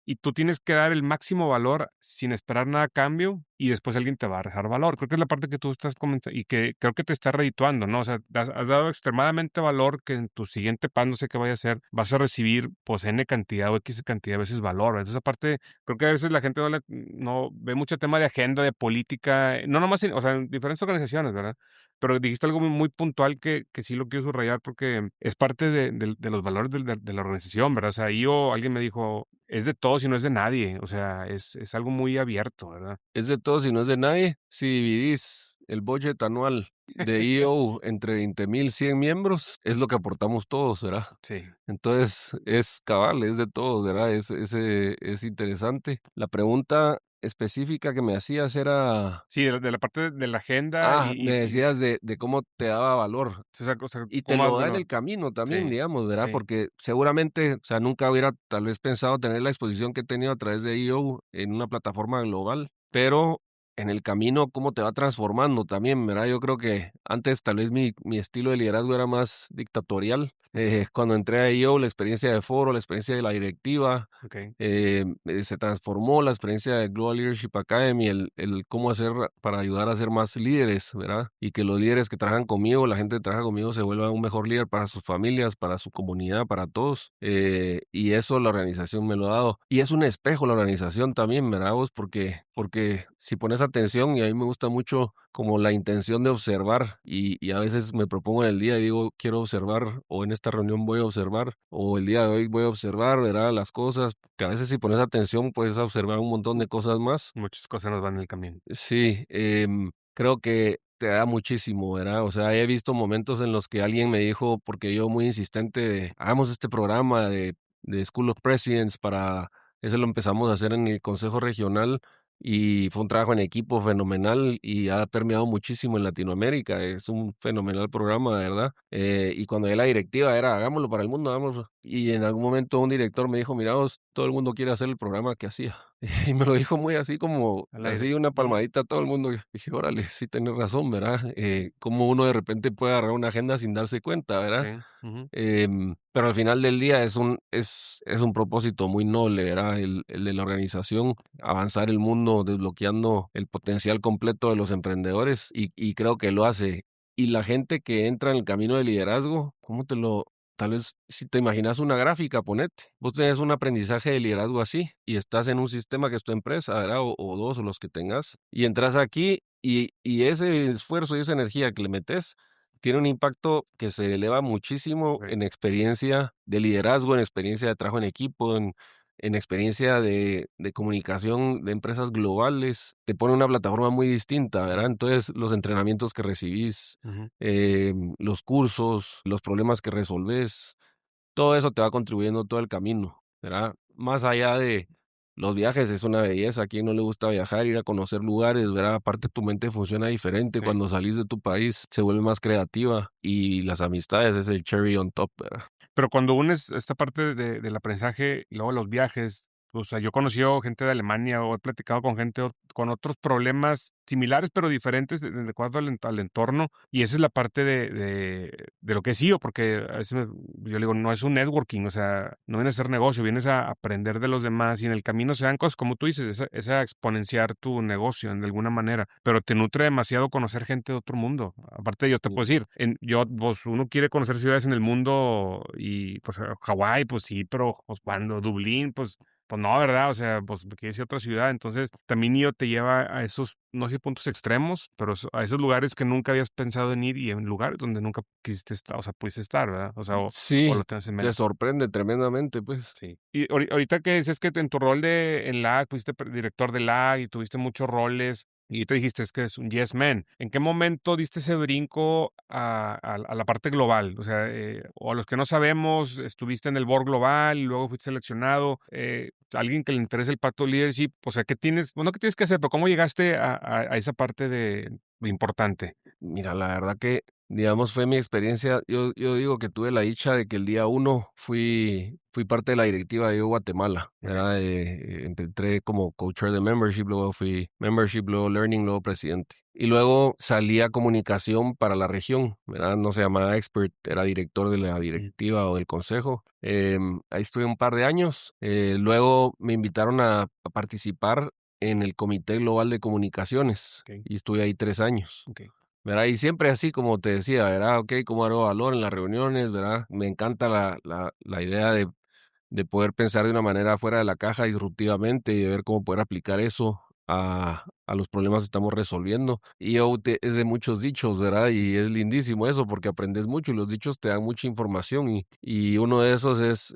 Y tú tienes que dar el máximo valor sin esperar nada a cambio y después alguien te va a dejar valor. Creo que es la parte que tú estás comentando y que creo que te está redituando, ¿no? O sea, has dado extremadamente valor que en tu siguiente pan, no sé qué vaya a ser, vas a recibir pues N cantidad o X cantidad de veces valor. Entonces, aparte, creo que a veces la gente no ve mucho tema de agenda, de política, no nomás, o sea, en diferentes organizaciones, ¿verdad? Pero dijiste algo muy puntual que sí lo quiero subrayar porque es parte de los valores de la organización, ¿verdad? O sea, alguien me dijo, es de todos y no es de nadie, o sea, es algo muy abierto, ¿verdad? Es de todos y no es de nadie. Si dividís el budget anual de EO entre 20,100 miembros, es lo que aportamos todos, ¿verdad? Sí. Entonces, es cabal, es de todos, ¿verdad? Es interesante. La pregunta específica que me hacías era, Sí, de la parte de la agenda me decías de cómo te daba valor. o sea, Y te ¿cómo lo da en bueno? el camino también, Sí, digamos, ¿verdad? sí, Porque seguramente, o sea, nunca hubiera tal vez pensado tener la exposición que he tenido a través de EO en una plataforma global, pero en el camino, cómo te va transformando también, ¿verdad? Yo creo que antes tal vez mi estilo de liderazgo era más dictatorial. Cuando entré a EO, la experiencia de foro, la experiencia de la directiva, okey. se transformó la experiencia de Global Leadership Academy, el cómo hacer para ayudar a ser más líderes, ¿verdad? Y que los líderes que trabajan conmigo, la gente que trabaja conmigo, se vuelva un mejor líder para sus familias, para su comunidad, para todos. Y eso la organización me lo ha dado. Y es un espejo la organización también, ¿verdad vos? Porque si pones atención, y a mí me gusta mucho como la intención de observar, y a veces me propongo en el día y digo, quiero observar, o en esta reunión voy a observar, o el día de hoy voy a observar, ¿verdad? Las cosas, que a veces si pones atención puedes observar un montón de cosas más. Muchas cosas nos van en el camino. Sí, creo que te da muchísimo, ¿verdad? O sea, he visto momentos en los que alguien me dijo, porque yo muy insistente de, hagamos este programa de School of Presidents para, eso lo empezamos a hacer en el Consejo Regional y fue un trabajo en equipo fenomenal y ha permeado muchísimo en Latinoamérica. Es un fenomenal programa, ¿verdad? Y cuando ya la directiva era, hagámoslo para el mundo, hagámoslo. Y en algún momento un director me dijo, mira vos, todo el mundo quiere hacer el programa que hacía. Y me lo dijo muy así como, Al aire. así una Ujú. palmadita a todo el mundo. Y dije, órale, sí tenés razón, ¿verdad? Cómo uno de repente puede agarrar una agenda sin darse cuenta, ¿verdad? Sí, ujú. Pero al final del día es un propósito muy noble, ¿verdad? El de la organización, avanzar el mundo, desbloqueando el potencial completo de los emprendedores y creo que lo hace. Y la gente que entra en el camino de liderazgo, ¿cómo te lo...? Tal vez si te imaginas una gráfica, ponete. Vos tenés un aprendizaje de liderazgo así y estás en un sistema que es tu empresa, ¿verdad? O dos o los que tengas. Y entras aquí y ese esfuerzo y esa energía que le metes tiene un impacto que se eleva muchísimo okey, en experiencia de liderazgo, en experiencia de trabajo en equipo, en experiencia de comunicación de empresas globales. Te pone una plataforma muy distinta, ¿verdad? ujú, Entonces, los entrenamientos que recibís, ujú. los cursos, los problemas que resolvés, todo eso te va contribuyendo todo el camino, ¿verdad? Más allá de los viajes, es una belleza. A quien no le gusta viajar, ir a conocer lugares, ¿verdad? Aparte, tu mente funciona diferente. Sí. Cuando salís de tu país, se vuelve más creativa y las amistades es el cherry on top, ¿verdad? Pero cuando unes esta parte del aprendizaje y luego los viajes, o sea, yo he conocido gente de Alemania o he platicado con gente con otros problemas similares, pero diferentes de acuerdo al entorno, y esa es la parte de lo que es IO, porque a veces yo le digo, no es un networking, o sea, no vienes a hacer negocio, vienes a aprender de los demás y en el camino se dan cosas, como tú dices, es a exponenciar tu negocio de alguna manera, pero te nutre demasiado conocer gente de otro mundo. Aparte, yo te puedo decir, pues uno quiere conocer ciudades en el mundo y pues Hawái, pues sí, pero pues cuando Dublín, pues no, ¿verdad? O sea, pues quieres ir a otra ciudad. Entonces, también IO te lleva a esos, no sé, puntos extremos, pero a esos lugares que nunca habías pensado en ir y en lugares donde nunca quisiste estar, o sea, pudiste estar, ¿verdad? O sea, o Sí, lo tienes en te mente. sorprende tremendamente, pues. Sí. Y ahorita que dices que en tu rol en LAG, fuiste director de LAG y tuviste muchos roles y te dijiste es que es un yes man. ¿En qué momento diste ese brinco a la parte global? O sea, o a los que no sabemos, estuviste en el board global y luego fuiste seleccionado. Alguien que le interese el pacto leadership, o sea, ¿qué tienes? Bueno, ¿qué tienes que hacer? Pero ¿cómo llegaste a esa parte de importante? Mira, la verdad que, digamos, fue mi experiencia. Yo digo que tuve la dicha de que el día uno fui parte de la directiva de Guatemala, Okay. ¿verdad? Entré como co-chair de membership, luego fui membership, luego learning, luego presidente. Y luego salí a comunicación para la región, ¿verdad? No se llamaba expert, era director de la Mm, directiva o del consejo. Ahí estuve un par de años. Luego me invitaron a participar en el Comité Global de Comunicaciones okay, y estuve ahí 3 años. okay. ¿Verdad? Y siempre así, como te decía, ¿verdad? Ok, cómo hago valor en las reuniones, ¿verdad? Me encanta la idea de poder pensar de una manera fuera de la caja disruptivamente y de ver cómo poder aplicar eso a los problemas que estamos resolviendo. Y es de muchos dichos, ¿verdad? Y es lindísimo eso porque aprendes mucho y los dichos te dan mucha información y uno de esos es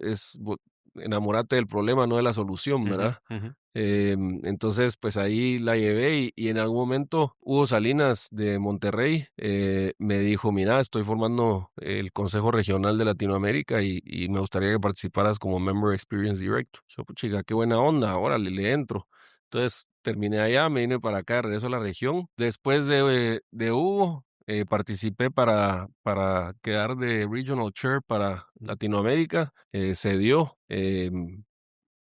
enamorarte del problema, no de la solución, Ujú, ¿verdad? ujú, Entonces, pues ahí la llevé y en algún momento Hugo Salinas de Monterrey me dijo, mira, estoy formando el Consejo Regional de Latinoamérica y me gustaría que participaras como Member Experience Director. Yo, pues, chica, qué buena onda, órale, le entro. Entonces terminé allá, me vine para acá, regreso a la región. Después de Hugo, participé para quedar de Regional Chair para ujú. Latinoamérica. Se dio.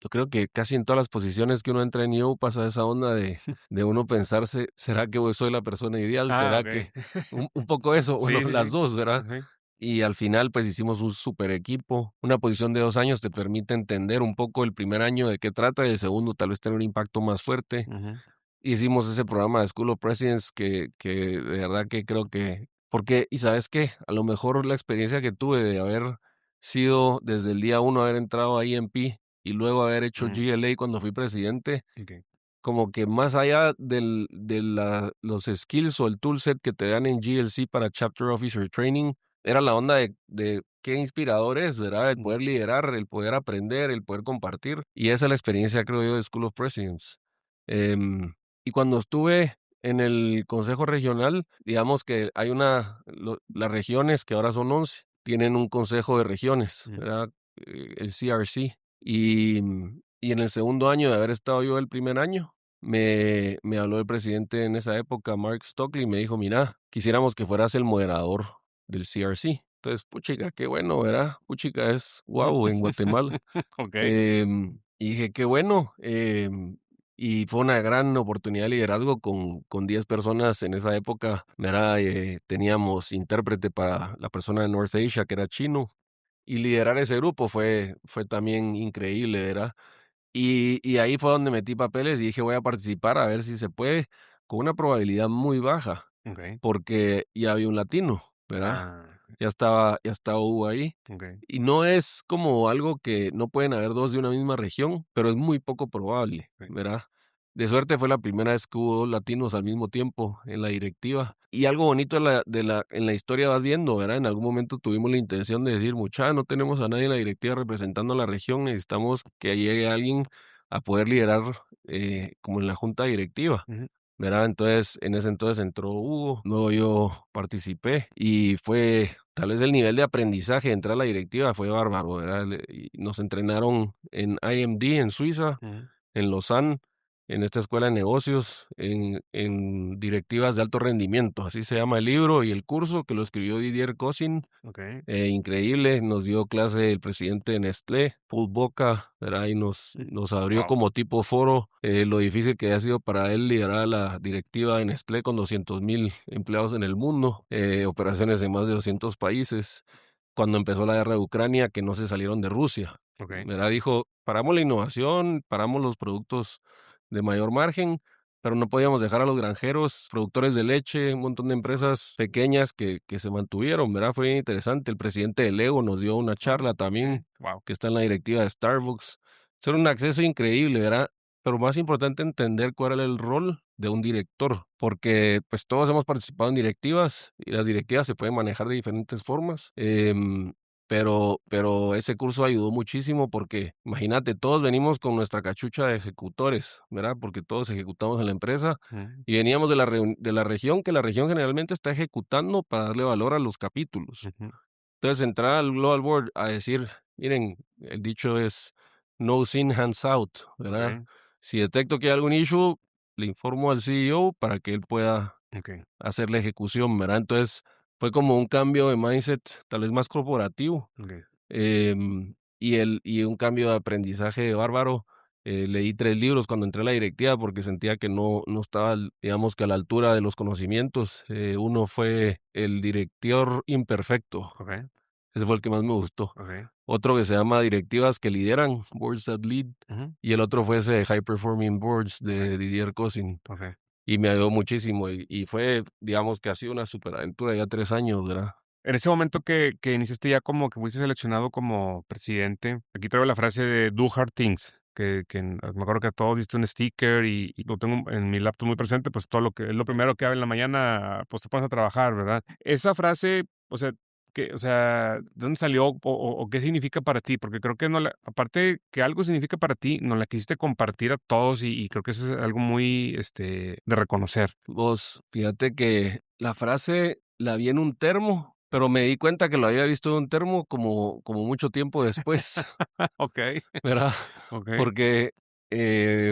Yo creo que casi en todas las posiciones que uno entra en IO pasa esa onda de uno pensarse, ¿será que soy la persona ideal? Ah, ¿Será okey. que un poco eso? Bueno, Sí, sí, las sí. dos, ¿verdad? Ujú, Y al final, pues hicimos un super equipo. Una posición de 2 años te permite entender un poco el primer año de qué trata y el segundo tal vez tener un impacto más fuerte. ujú, Hicimos ese programa de School of Presidents que de verdad que creo que, porque, y sabes qué, a lo mejor la experiencia que tuve de haber sido desde el día uno, haber entrado a EMP y luego haber hecho ujú, GLA cuando fui presidente, okey. como que más allá los skills o el toolset que te dan en GLC para Chapter Officer Training, era la onda de qué inspirador es, ¿verdad? El Ujú, poder liderar, el poder aprender, el poder compartir. Y esa es la experiencia, creo yo, de School of Presidents. Em, y cuando estuve en el Consejo Regional, digamos que hay las regiones, que ahora son 11 tienen un Consejo de Regiones, ujú, ¿verdad? El CRC. Y en el segundo año de haber estado yo el primer año, me habló el presidente en esa época, Mark Stockley, y me dijo, mira, quisiéramos que fueras el moderador del CRC. Entonces, puchica, qué bueno, ¿verdad? Puchica es guau en Guatemala. okey. Y dije, qué bueno. Y fue una gran oportunidad de liderazgo con 10 personas en esa época. ¿Verdad? Teníamos intérprete para la persona de North Asia, que era chino. Y liderar ese grupo fue también increíble, ¿verdad? Y ahí fue donde metí papeles y dije, voy a participar a ver si se puede, con una probabilidad muy baja, Okey. porque ya había un latino, ¿verdad? Ah, Ya estaba Hugo ahí. okey. Y no es como algo que no pueden haber dos de una misma región, pero es muy poco probable, Sí. ¿verdad? de suerte fue la primera vez que hubo 2 latinos al mismo tiempo en la directiva. Y algo bonito en la historia vas viendo, ¿verdad? En algún momento tuvimos la intención de decir, mucha, no tenemos a nadie en la directiva representando a la región, necesitamos que llegue alguien a poder liderar como en la junta directiva. Ujú. ¿Verdad? Entonces, en ese entonces entró Hugo, luego yo participé y fue, tal vez el nivel de aprendizaje de entrar a la directiva fue bárbaro, ¿verdad? Y nos entrenaron en IMD en Suiza, Ujú. en Lausanne, en esta escuela de negocios, en directivas de alto rendimiento, así se llama el libro y el curso que lo escribió Didier Cosin. Okay. Increíble, nos dio clase el presidente de Nestlé, Paul Boca, ¿verdad? Y nos abrió Wow. como tipo foro lo difícil que ha sido para él liderar la directiva de Nestlé con 200,000 empleados en el mundo, operaciones en más de 200 países, cuando empezó la guerra de Ucrania, que no se salieron de Rusia. Okay. ¿Verdad? Dijo, paramos la innovación, paramos los productos de mayor margen, pero no podíamos dejar a los granjeros, productores de leche, un montón de empresas pequeñas que se mantuvieron, ¿verdad? Fue bien interesante. El presidente de Lego nos dio una charla también, Wow. que está en la directiva de Starbucks. Era un acceso increíble, ¿verdad? Pero más importante entender cuál era el rol de un director, porque pues todos hemos participado en directivas y las directivas se pueden manejar de diferentes formas. Pero ese curso ayudó muchísimo porque, imagínate, todos venimos con nuestra cachucha de ejecutores, ¿verdad? Porque todos ejecutamos en la empresa Ujú. y veníamos de la región, que la región generalmente está ejecutando para darle valor a los capítulos. Ujú. Entonces, entrar al Global Board a decir, miren, el dicho es no sin hands out, ¿verdad? Okay. Si detecto que hay algún issue, le informo al CEO para que él pueda Okay. hacer la ejecución, ¿verdad? Entonces, fue como un cambio de mindset, tal vez más corporativo, Okay. y un cambio de aprendizaje bárbaro. Leí 3 libros cuando entré a la directiva porque sentía que no estaba, digamos que a la altura de los conocimientos. Uno fue El director imperfecto, Okay. ese fue el que más me gustó. Okay. Otro que se llama Directivas que lideran, Boards that lead, Ujú. y el otro fue ese High Performing Boards Okay. de Didier Cosin. Okay. Y me ayudó muchísimo y fue, digamos que ha sido una superaventura ya 3 años, ¿verdad? En ese momento que iniciaste ya como que fuiste seleccionado como presidente, aquí traigo la frase de do hard things, me acuerdo que todos diste un sticker y lo tengo en mi laptop muy presente, pues todo lo que es lo primero que hago en la mañana, pues te pones a trabajar, ¿verdad? Esa frase, o sea, ¿de dónde salió o qué significa para ti? Porque creo que aparte que algo significa para ti, nos la quisiste compartir a todos y creo que eso es algo muy, de reconocer. Vos, fíjate que la frase la vi en un termo, pero me di cuenta que lo había visto en un termo como mucho tiempo después, Okey, ¿verdad? okey, Porque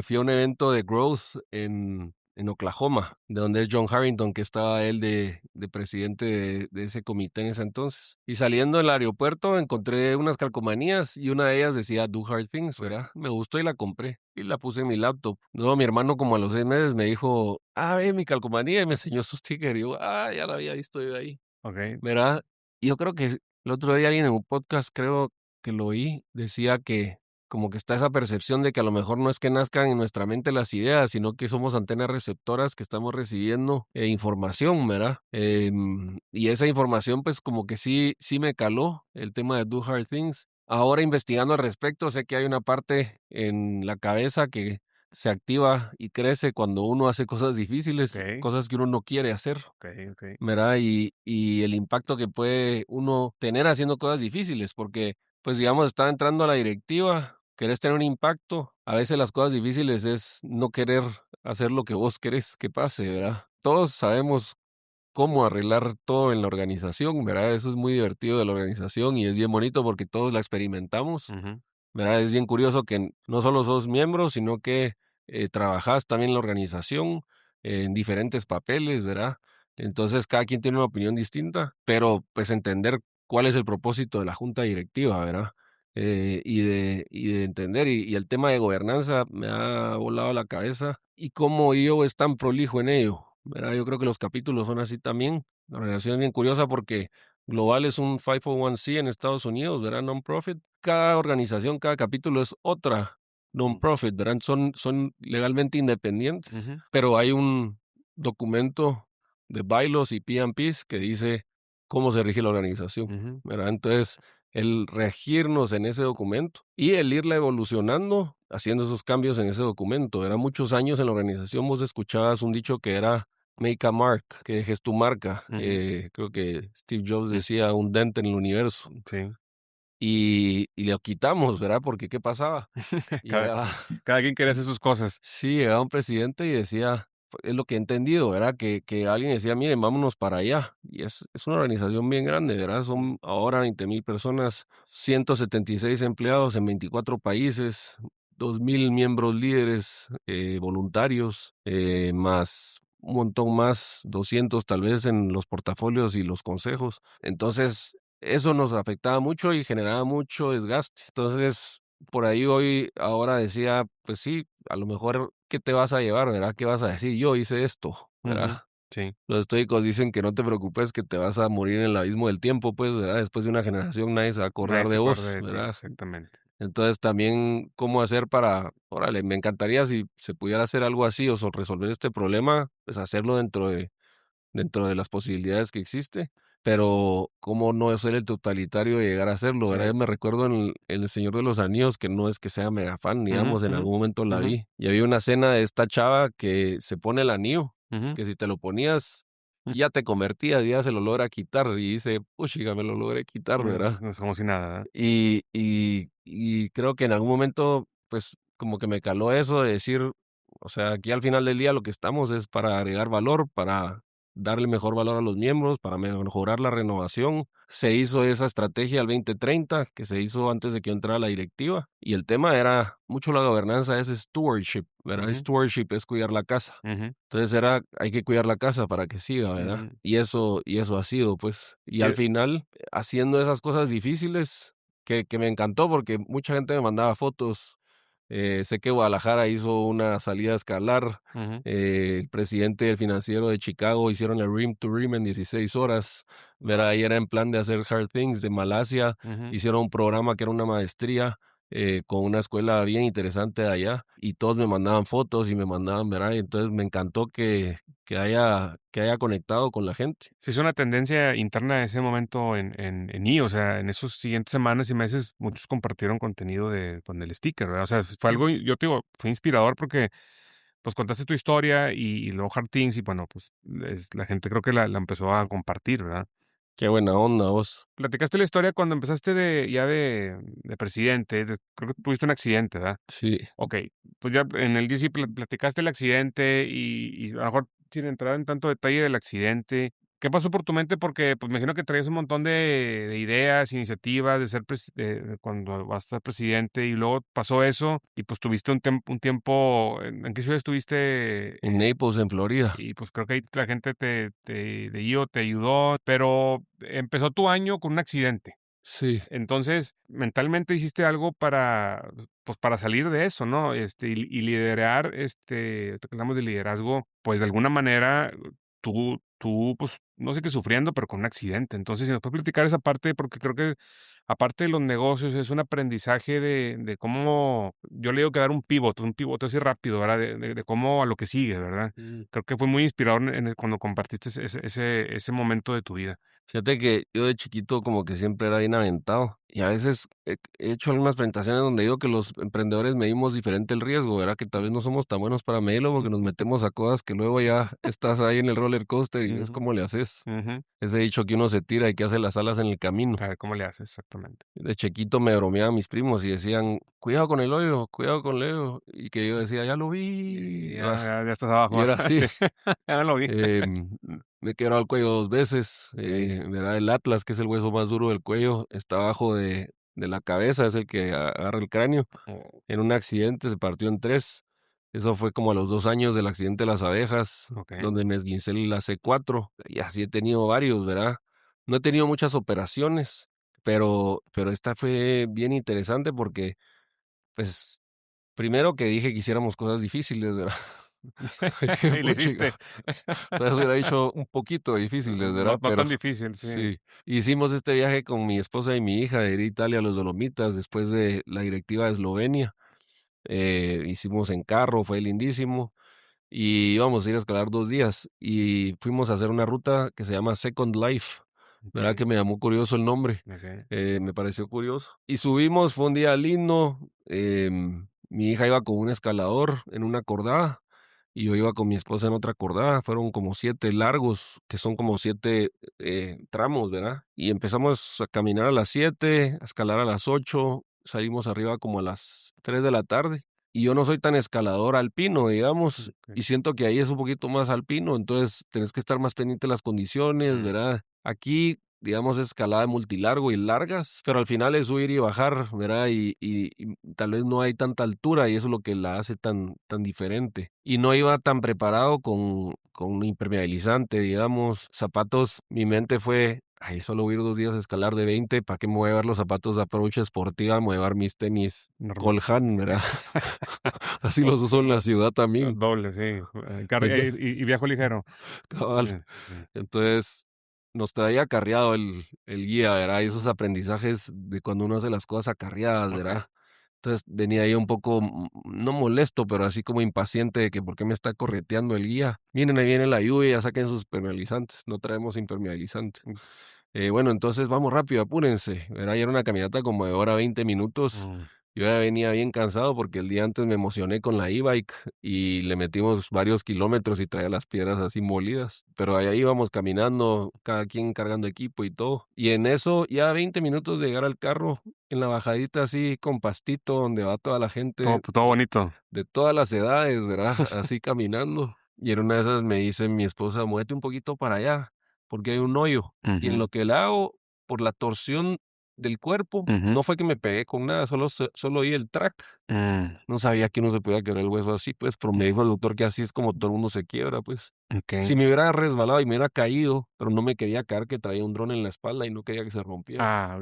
fui a un evento de Growth en Oklahoma, de donde es John Harrington, que estaba él de presidente de ese comité en ese entonces. Y saliendo del aeropuerto encontré unas calcomanías y una de ellas decía Do Hard Things, ¿verdad? Me gustó y la compré y la puse en mi laptop. Luego mi hermano como a los 6 meses me dijo, ve mi calcomanía y me enseñó su sticker y yo, ya la había visto yo ahí, okey. ¿verdad? Y yo creo que el otro día alguien en un podcast, creo que lo oí, decía que como que está esa percepción de que a lo mejor no es que nazcan en nuestra mente las ideas, sino que somos antenas receptoras que estamos recibiendo información, ¿verdad? Y esa información pues como que sí me caló el tema de Do Hard Things. Ahora investigando al respecto, sé que hay una parte en la cabeza que se activa y crece cuando uno hace cosas difíciles, Okey, cosas que uno no quiere hacer. okey, okey. ¿Verdad? Y el impacto que puede uno tener haciendo cosas difíciles, porque, pues, digamos, está entrando a la directiva, querés tener un impacto, a veces las cosas difíciles es no querer hacer lo que vos querés que pase, ¿verdad? Todos sabemos cómo arreglar todo en la organización, ¿verdad? Eso es muy divertido de la organización y es bien bonito porque todos la experimentamos. Ujú, ¿Verdad? Es bien curioso que no solo sos miembro, sino que trabajás también en la organización, en diferentes papeles, ¿verdad? Entonces, cada quien tiene una opinión distinta, pero pues entender cuál es el propósito de la junta directiva, ¿verdad? Y de entender, y el tema de gobernanza me ha volado la cabeza, y cómo yo es tan prolijo en ello, ¿verdad? Yo creo que los capítulos son así también. La organización es bien curiosa porque Global es un 501c en Estados Unidos, ¿verdad? Non-profit. Cada organización, cada capítulo es otra non-profit, ¿verdad? Son legalmente independientes, ujú, pero hay un documento de bylaws y P&Ps que dice cómo se rige la organización, ujú. ¿verdad? Entonces, el regirnos en ese documento y el irla evolucionando, haciendo esos cambios en ese documento. Eran muchos años en la organización, vos escuchabas un dicho que era make a mark, que dejes tu marca. Creo que Steve Jobs decía un dente en el universo. Sí. Y lo quitamos, ¿verdad? Porque ¿qué pasaba? Cada, Llegaba, cada quien quería hacer sus cosas. sí, llegaba un presidente y decía, es lo que he entendido, ¿verdad? Que alguien decía, miren, vámonos para allá. Y es una organización bien grande, ¿verdad? Son ahora 20,000 personas, 176 empleados en 24 países, 2,000 miembros líderes, voluntarios, más un montón más, 200 tal vez en los portafolios y los consejos. Entonces, eso nos afectaba mucho y generaba mucho desgaste. Entonces, por ahí hoy, ahora decía, pues sí, a lo mejor, ¿qué te vas a llevar, verdad? ¿Qué vas a decir? Yo hice esto, ¿verdad? Sí. Los estoicos dicen que no te preocupes, que te vas a morir en el abismo del tiempo, pues, ¿verdad? Después de una generación nadie se va a acordar Nadie se de acuerda vos, de ti, ¿verdad? exactamente. Entonces también, ¿cómo hacer para, órale, me encantaría si se pudiera hacer algo así o resolver este problema, pues hacerlo dentro de las posibilidades que existe, pero cómo no ser el totalitario y llegar a hacerlo, ¿verdad? Sí. Yo me recuerdo en El Señor de los Anillos, que no es que sea mega fan, digamos, en algún momento la vi, y había una escena de esta chava que se pone el anillo, que si te lo ponías, ya te convertías, ya se lo logra quitar, y dice, puchiga, me lo logré quitar, ¿verdad? No es como si nada, ¿verdad? Y creo que en algún momento, pues, como que me caló eso de decir, o sea, aquí al final del día lo que estamos es para agregar valor, para darle mejor valor a los miembros, para mejorar la renovación. Se hizo esa estrategia al 2030, que se hizo antes de que yo entrara a la directiva, y el tema era, mucho la gobernanza es stewardship, ¿verdad? Stewardship es cuidar la casa. Entonces era, hay que cuidar la casa para que siga, ¿verdad? Y eso ha sido, pues. Y al final, haciendo esas cosas difíciles, que me encantó porque mucha gente me mandaba fotos. Sé que Guadalajara hizo una salida a escalar. El presidente y el financiero de Chicago hicieron el Rim to Rim en 16 horas. ¿Verdad? Ahí era en plan de hacer hard things. De Malasia hicieron un programa que era una maestría con una escuela bien interesante de allá. Y todos me mandaban fotos y me mandaban, ¿verdad? Y entonces me encantó que haya conectado con la gente. Se hizo una tendencia interna en ese momento en I, o sea, en esos siguientes semanas y meses muchos compartieron contenido con el sticker, ¿verdad? O sea, fue algo, yo te digo, fue inspirador porque pues contaste tu historia y luego Hard Things y bueno, pues la gente creo que la empezó a compartir, ¿verdad? Qué buena onda vos. Platicaste la historia cuando empezaste de presidente, creo que tuviste un accidente, ¿verdad? Sí. Ok, pues ya en el DC platicaste el accidente y a lo mejor sin entrar en tanto detalle del accidente, ¿qué pasó por tu mente? Porque pues me imagino que traías un montón de ideas, iniciativas de ser cuando vas a ser presidente y luego pasó eso y pues tuviste un tiempo, ¿en qué ciudad estuviste? En Naples, en Florida. Y pues creo que ahí la gente de IO te ayudó, pero empezó tu año con un accidente. Sí. Entonces, mentalmente hiciste algo pues para salir de eso, ¿no? Y liderar, ahorita que hablamos de liderazgo, pues de alguna manera pues no sé qué sufriendo, pero con un accidente. Entonces, si nos puedes platicar esa parte, porque creo que aparte de los negocios, es un aprendizaje de cómo, yo le digo que dar un pivote así rápido, ¿verdad? De cómo a lo que sigue, ¿verdad? Creo que fue muy inspirador cuando compartiste ese momento de tu vida. Fíjate que yo de chiquito como que siempre era bien aventado y a veces he hecho algunas presentaciones donde digo que los emprendedores medimos diferente el riesgo, ¿verdad? Que tal vez no somos tan buenos para medirlo porque nos metemos a cosas que luego ya estás ahí en el roller coaster y es como le haces. Ese dicho que uno se tira y que hace las alas en el camino. A ver cómo le haces exactamente. De chiquito me bromeaban mis primos y decían, cuidado con el hoyo, cuidado con el hoyo. Y que yo decía, ya lo vi. Ya estás abajo. Y era así. Sí, ya lo vi. Me he quebrado el cuello 2 veces. ¿Verdad? El atlas, que es el hueso más duro del cuello, está abajo de la cabeza, es el que agarra el cráneo. Oh, En un accidente se partió en 3. Eso fue como a los 2 años del accidente de las abejas, ok. donde me esguincé la C4. Y así he tenido varios, ¿verdad? No he tenido muchas operaciones, pero esta fue bien interesante porque, pues, primero que dije que hiciéramos cosas difíciles, ¿verdad? Y le Puchica. hiciste. Entonces hubiera dicho un poquito difíciles, No, ¿verdad? no Pero tan difícil, sí. sí, hicimos este viaje con mi esposa y mi hija de ir a Italia a los Dolomitas después de la directiva de Eslovenia. Hicimos en carro, fue lindísimo. Y íbamos a ir a escalar 2 días y fuimos a hacer una ruta que se llama Second Life. ¿verdad? Que me llamó curioso el nombre. Ok. Me pareció curioso. Y subimos, fue un día lindo. Mi hija iba con un escalador en una cordada y yo iba con mi esposa en otra cordada. Fueron como 7 largos, que son como 7 tramos, ¿verdad? Y empezamos a caminar a las 7, a escalar a las 8, salimos arriba como a las 3 de la tarde. Y yo no soy tan escalador alpino, digamos, Ok. y siento que ahí es un poquito más alpino, entonces tenés que estar más pendiente de las condiciones, Mm. ¿verdad? Aquí, digamos, es escalada de multilargo y largas, pero al final es subir y bajar, ¿verdad? Y tal vez no hay tanta altura y eso es lo que la hace tan diferente. Y no iba tan preparado con un impermeabilizante, digamos, zapatos, mi mente fue, ay, solo voy a ir 2 días a escalar de 20, ¿para qué me voy a llevar los zapatos de Approach Sportiva? Me voy a llevar mis tenis Normal. Colhan, ¿verdad? Así los uso en la ciudad también. Doble, sí. Entonces, Y viajo ligero. cabal. Sí, sí. Entonces, nos traía acarreado el guía, ¿verdad? Y esos aprendizajes de cuando uno hace las cosas acarreadas, Ok. ¿verdad? Entonces venía ahí un poco, no molesto, pero así como impaciente de que por qué me está correteando el guía. Miren, ahí viene la lluvia, ya saquen sus impermeabilizantes, no traemos impermeabilizante. Mm. Bueno, entonces vamos rápido, apúrense, ¿verdad? Y era una caminata como de hora 20 minutos. Mm. Yo ya venía bien cansado porque el día antes me emocioné con la e-bike y le metimos varios kilómetros y traía las piedras así molidas. Pero ahí íbamos caminando, cada quien cargando equipo y todo. Y en eso, ya 20 minutos de llegar al carro, en la bajadita así con pastito, donde va toda la gente Todo bonito. de todas las edades, ¿verdad? Así caminando. Y en una de esas me dice mi esposa, muévete un poquito para allá, porque hay un hoyo. Y en Ujú, lo que le hago, por la torsión del cuerpo, ujú. no fue que me pegué con nada, solo oí el track. Mm. No sabía que uno se podía quebrar el hueso así, pues, pero me dijo el doctor que así es como todo el mundo se quiebra, pues. Ok. Si me hubiera resbalado y me hubiera caído, pero no me quería caer, que traía un dron en la espalda y no quería que se rompiera. Ah,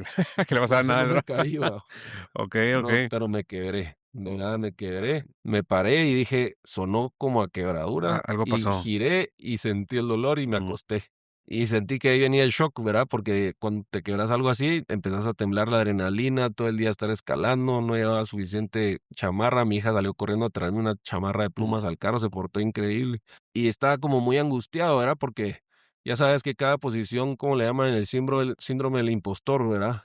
que le vas a Por dar eso no nada. me caí, va. Ok, ok. No, pero me quebré, de verdad me quebré. Me paré y dije, sonó como a quebradura, Algo y pasó. giré y sentí el dolor y me Mm. acosté. Y sentí que ahí venía el shock, ¿verdad? Porque cuando te quebras algo así, empezás a temblar la adrenalina, todo el día estar escalando, no llevaba suficiente chamarra. Mi hija salió corriendo a traerme una chamarra de Mm. plumas al carro, se portó increíble. Y estaba como muy angustiado, ¿verdad? Porque ya sabes que cada posición, como le llaman, el síndrome del impostor, ¿verdad?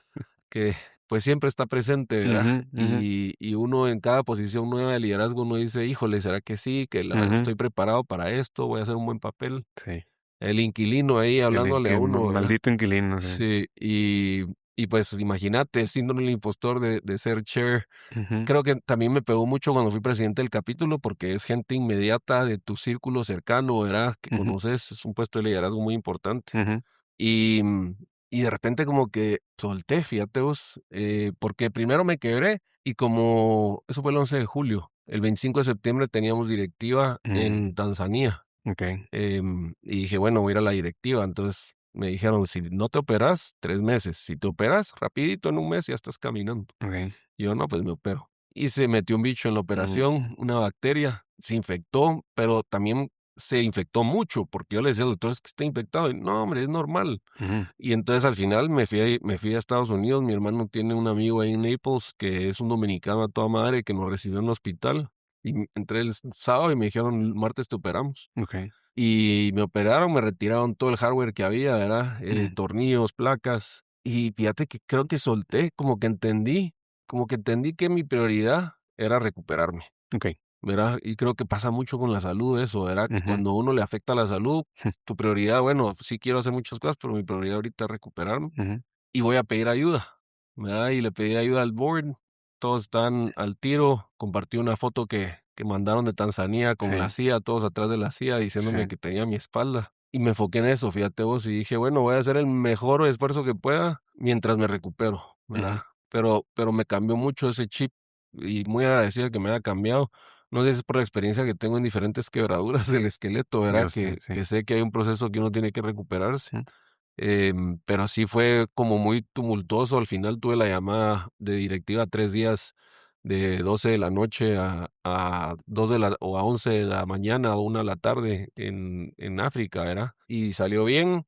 Que pues siempre está presente, ¿verdad? Ujú, ujú, Y uno en cada posición nueva de liderazgo, uno dice, híjole, ¿será que sí? Que ujú. estoy preparado para esto, voy a hacer un buen papel. Sí. El inquilino ahí hablándole a uno, ¿verdad? Maldito inquilino, sí. Sí, y pues imagínate, el síndrome del impostor de ser chair. Ujú, Creo que también me pegó mucho cuando fui presidente del capítulo porque es gente inmediata de tu círculo cercano, ¿verdad? Que ujú, conoces, es un puesto de liderazgo muy importante. ujú, Y, y de repente como que solté, fíjate vos, porque primero me quebré y como eso fue el 11 de julio, el 25 de septiembre teníamos directiva mm. en Tanzania. Ok, Y dije, bueno, voy a ir a la directiva. Entonces me dijeron, si no te operas, 3 meses. Si te operas, rapidito en un mes ya estás caminando. ok. Y yo, no, pues me opero. Y se metió un bicho en la Mm, operación, una bacteria, se infectó, pero también se infectó mucho, porque yo le decía al doctor, es que está infectado. Y no, hombre, es normal. ujú, Y entonces al final me fui a Estados Unidos. Mi hermano tiene un amigo ahí en Naples que es un dominicano a toda madre que nos recibió en el hospital. Y entré el sábado y me dijeron, el martes te operamos. ok. Y me operaron, me retiraron todo el hardware que había, ¿verdad? Mm, Tornillos, placas. Y fíjate que creo que solté, como que entendí que mi prioridad era recuperarme, ok. ¿verdad? Y creo que pasa mucho con la salud eso, ¿verdad? Que Ujú, cuando a uno le afecta la salud, tu prioridad, bueno, sí quiero hacer muchas cosas, pero mi prioridad ahorita es recuperarme ujú, y voy a pedir ayuda, ¿verdad? Y le pedí ayuda al board, todos están al tiro, compartí una foto que mandaron de Tanzania con la sí, CIA, todos atrás de la CIA diciéndome sí. que tenía mi espalda. Y me enfoqué en eso, fíjate vos, y dije, bueno, voy a hacer el mejor esfuerzo que pueda mientras me recupero, Ujú, ¿verdad? Pero me cambió mucho ese chip y muy agradecido que me haya cambiado. No sé si es por la experiencia que tengo en diferentes quebraduras del esqueleto, ¿verdad? yo sé, sí. Que sé que hay un proceso que uno tiene que recuperarse. Mm, Pero sí fue como muy tumultuoso. Al final tuve la llamada de directiva 3 días de 12 de la noche a 2 o a 11 de la mañana o 1 de la tarde en África, ¿verdad? Y salió bien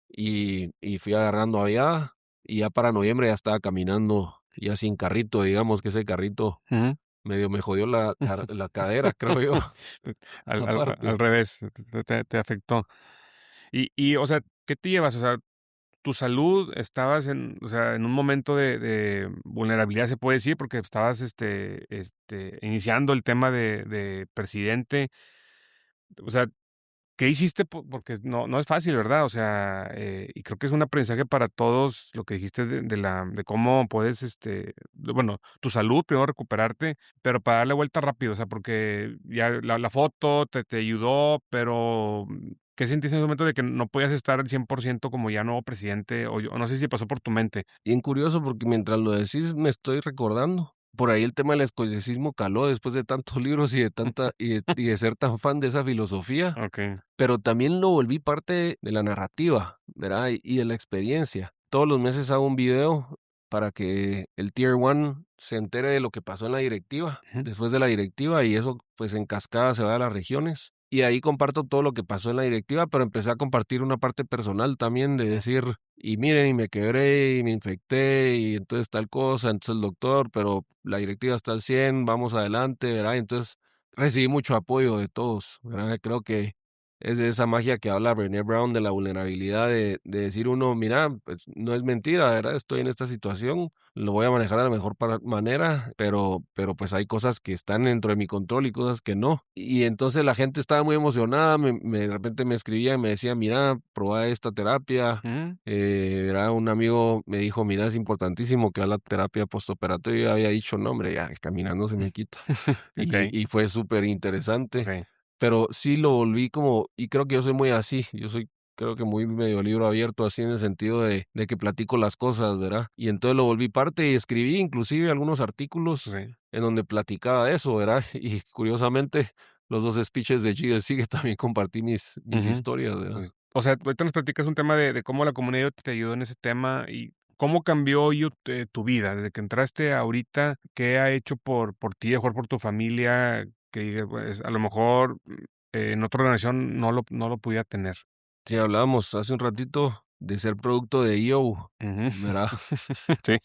y fui agarrando allá y ya para noviembre ya estaba caminando ya sin carrito, digamos que ese carrito ujú. medio me jodió la cadera, creo yo, Al aparte. revés, te afectó. O sea, ¿qué te llevas? O sea, tu salud, estabas o sea, en un momento de vulnerabilidad, se puede decir, porque estabas, iniciando el tema de presidente. O sea, ¿qué hiciste? Porque no es fácil, ¿verdad? O sea, y creo que es un aprendizaje para todos lo que dijiste de cómo puedes, bueno, tu salud, primero recuperarte, pero para darle vuelta rápido, o sea, porque ya la foto te ayudó, pero ¿qué sentiste en ese momento de que no podías estar al 100% como ya nuevo presidente? O no sé si pasó por tu mente. Bien curioso porque mientras lo decís me estoy recordando. Por ahí el tema del estoicismo caló después de tantos libros y de tanta y de ser tan fan de esa filosofía, Okey. pero también lo volví parte de la narrativa, ¿verdad? Y de la experiencia. Todos los meses hago un video para que el Tier 1 se entere de lo que pasó en la directiva, Ujú. después de la directiva, y eso pues en cascada se va a las regiones. Y ahí comparto todo lo que pasó en la directiva, pero empecé a compartir una parte personal también de decir, y miren, y me quebré, y me infecté, y entonces tal cosa, entonces el doctor, pero la directiva está al 100, vamos adelante, ¿verdad? Entonces recibí mucho apoyo de todos, ¿verdad? Creo que es de esa magia que habla Brené Brown de la vulnerabilidad de decir uno, mira, pues, no es mentira, ¿verdad? Estoy en esta situación, lo voy a manejar de la mejor manera, pero pues hay cosas que están dentro de mi control y cosas que no. Y entonces la gente estaba muy emocionada, de repente me escribía y me decía, mira, probá esta terapia. Mm, Era un amigo, me dijo, mira, es importantísimo que haga la terapia postoperatoria. Y yo había dicho, no, hombre, ya caminando se me quita. okey, Y fue súper interesante. okey. Pero sí lo volví como, y creo que yo soy muy así, yo soy creo que muy medio libro abierto, así en el sentido de que platico las cosas, ¿verdad? Y entonces lo volví parte y escribí inclusive algunos artículos Sí. en donde platicaba eso, ¿verdad? Y curiosamente, los dos speeches de Chile Sigue también compartí mis Ujú. historias, ¿verdad? O sea, ahorita nos platicas un tema de cómo la comunidad te ayudó en ese tema y cómo cambió tu vida desde que entraste ahorita, qué ha hecho por ti, mejor por tu familia, que digas, pues, a lo mejor, en otra organización no lo pudiera tener. Sí, hablábamos hace un ratito de ser producto de EO, Ujú. ¿verdad? Sí.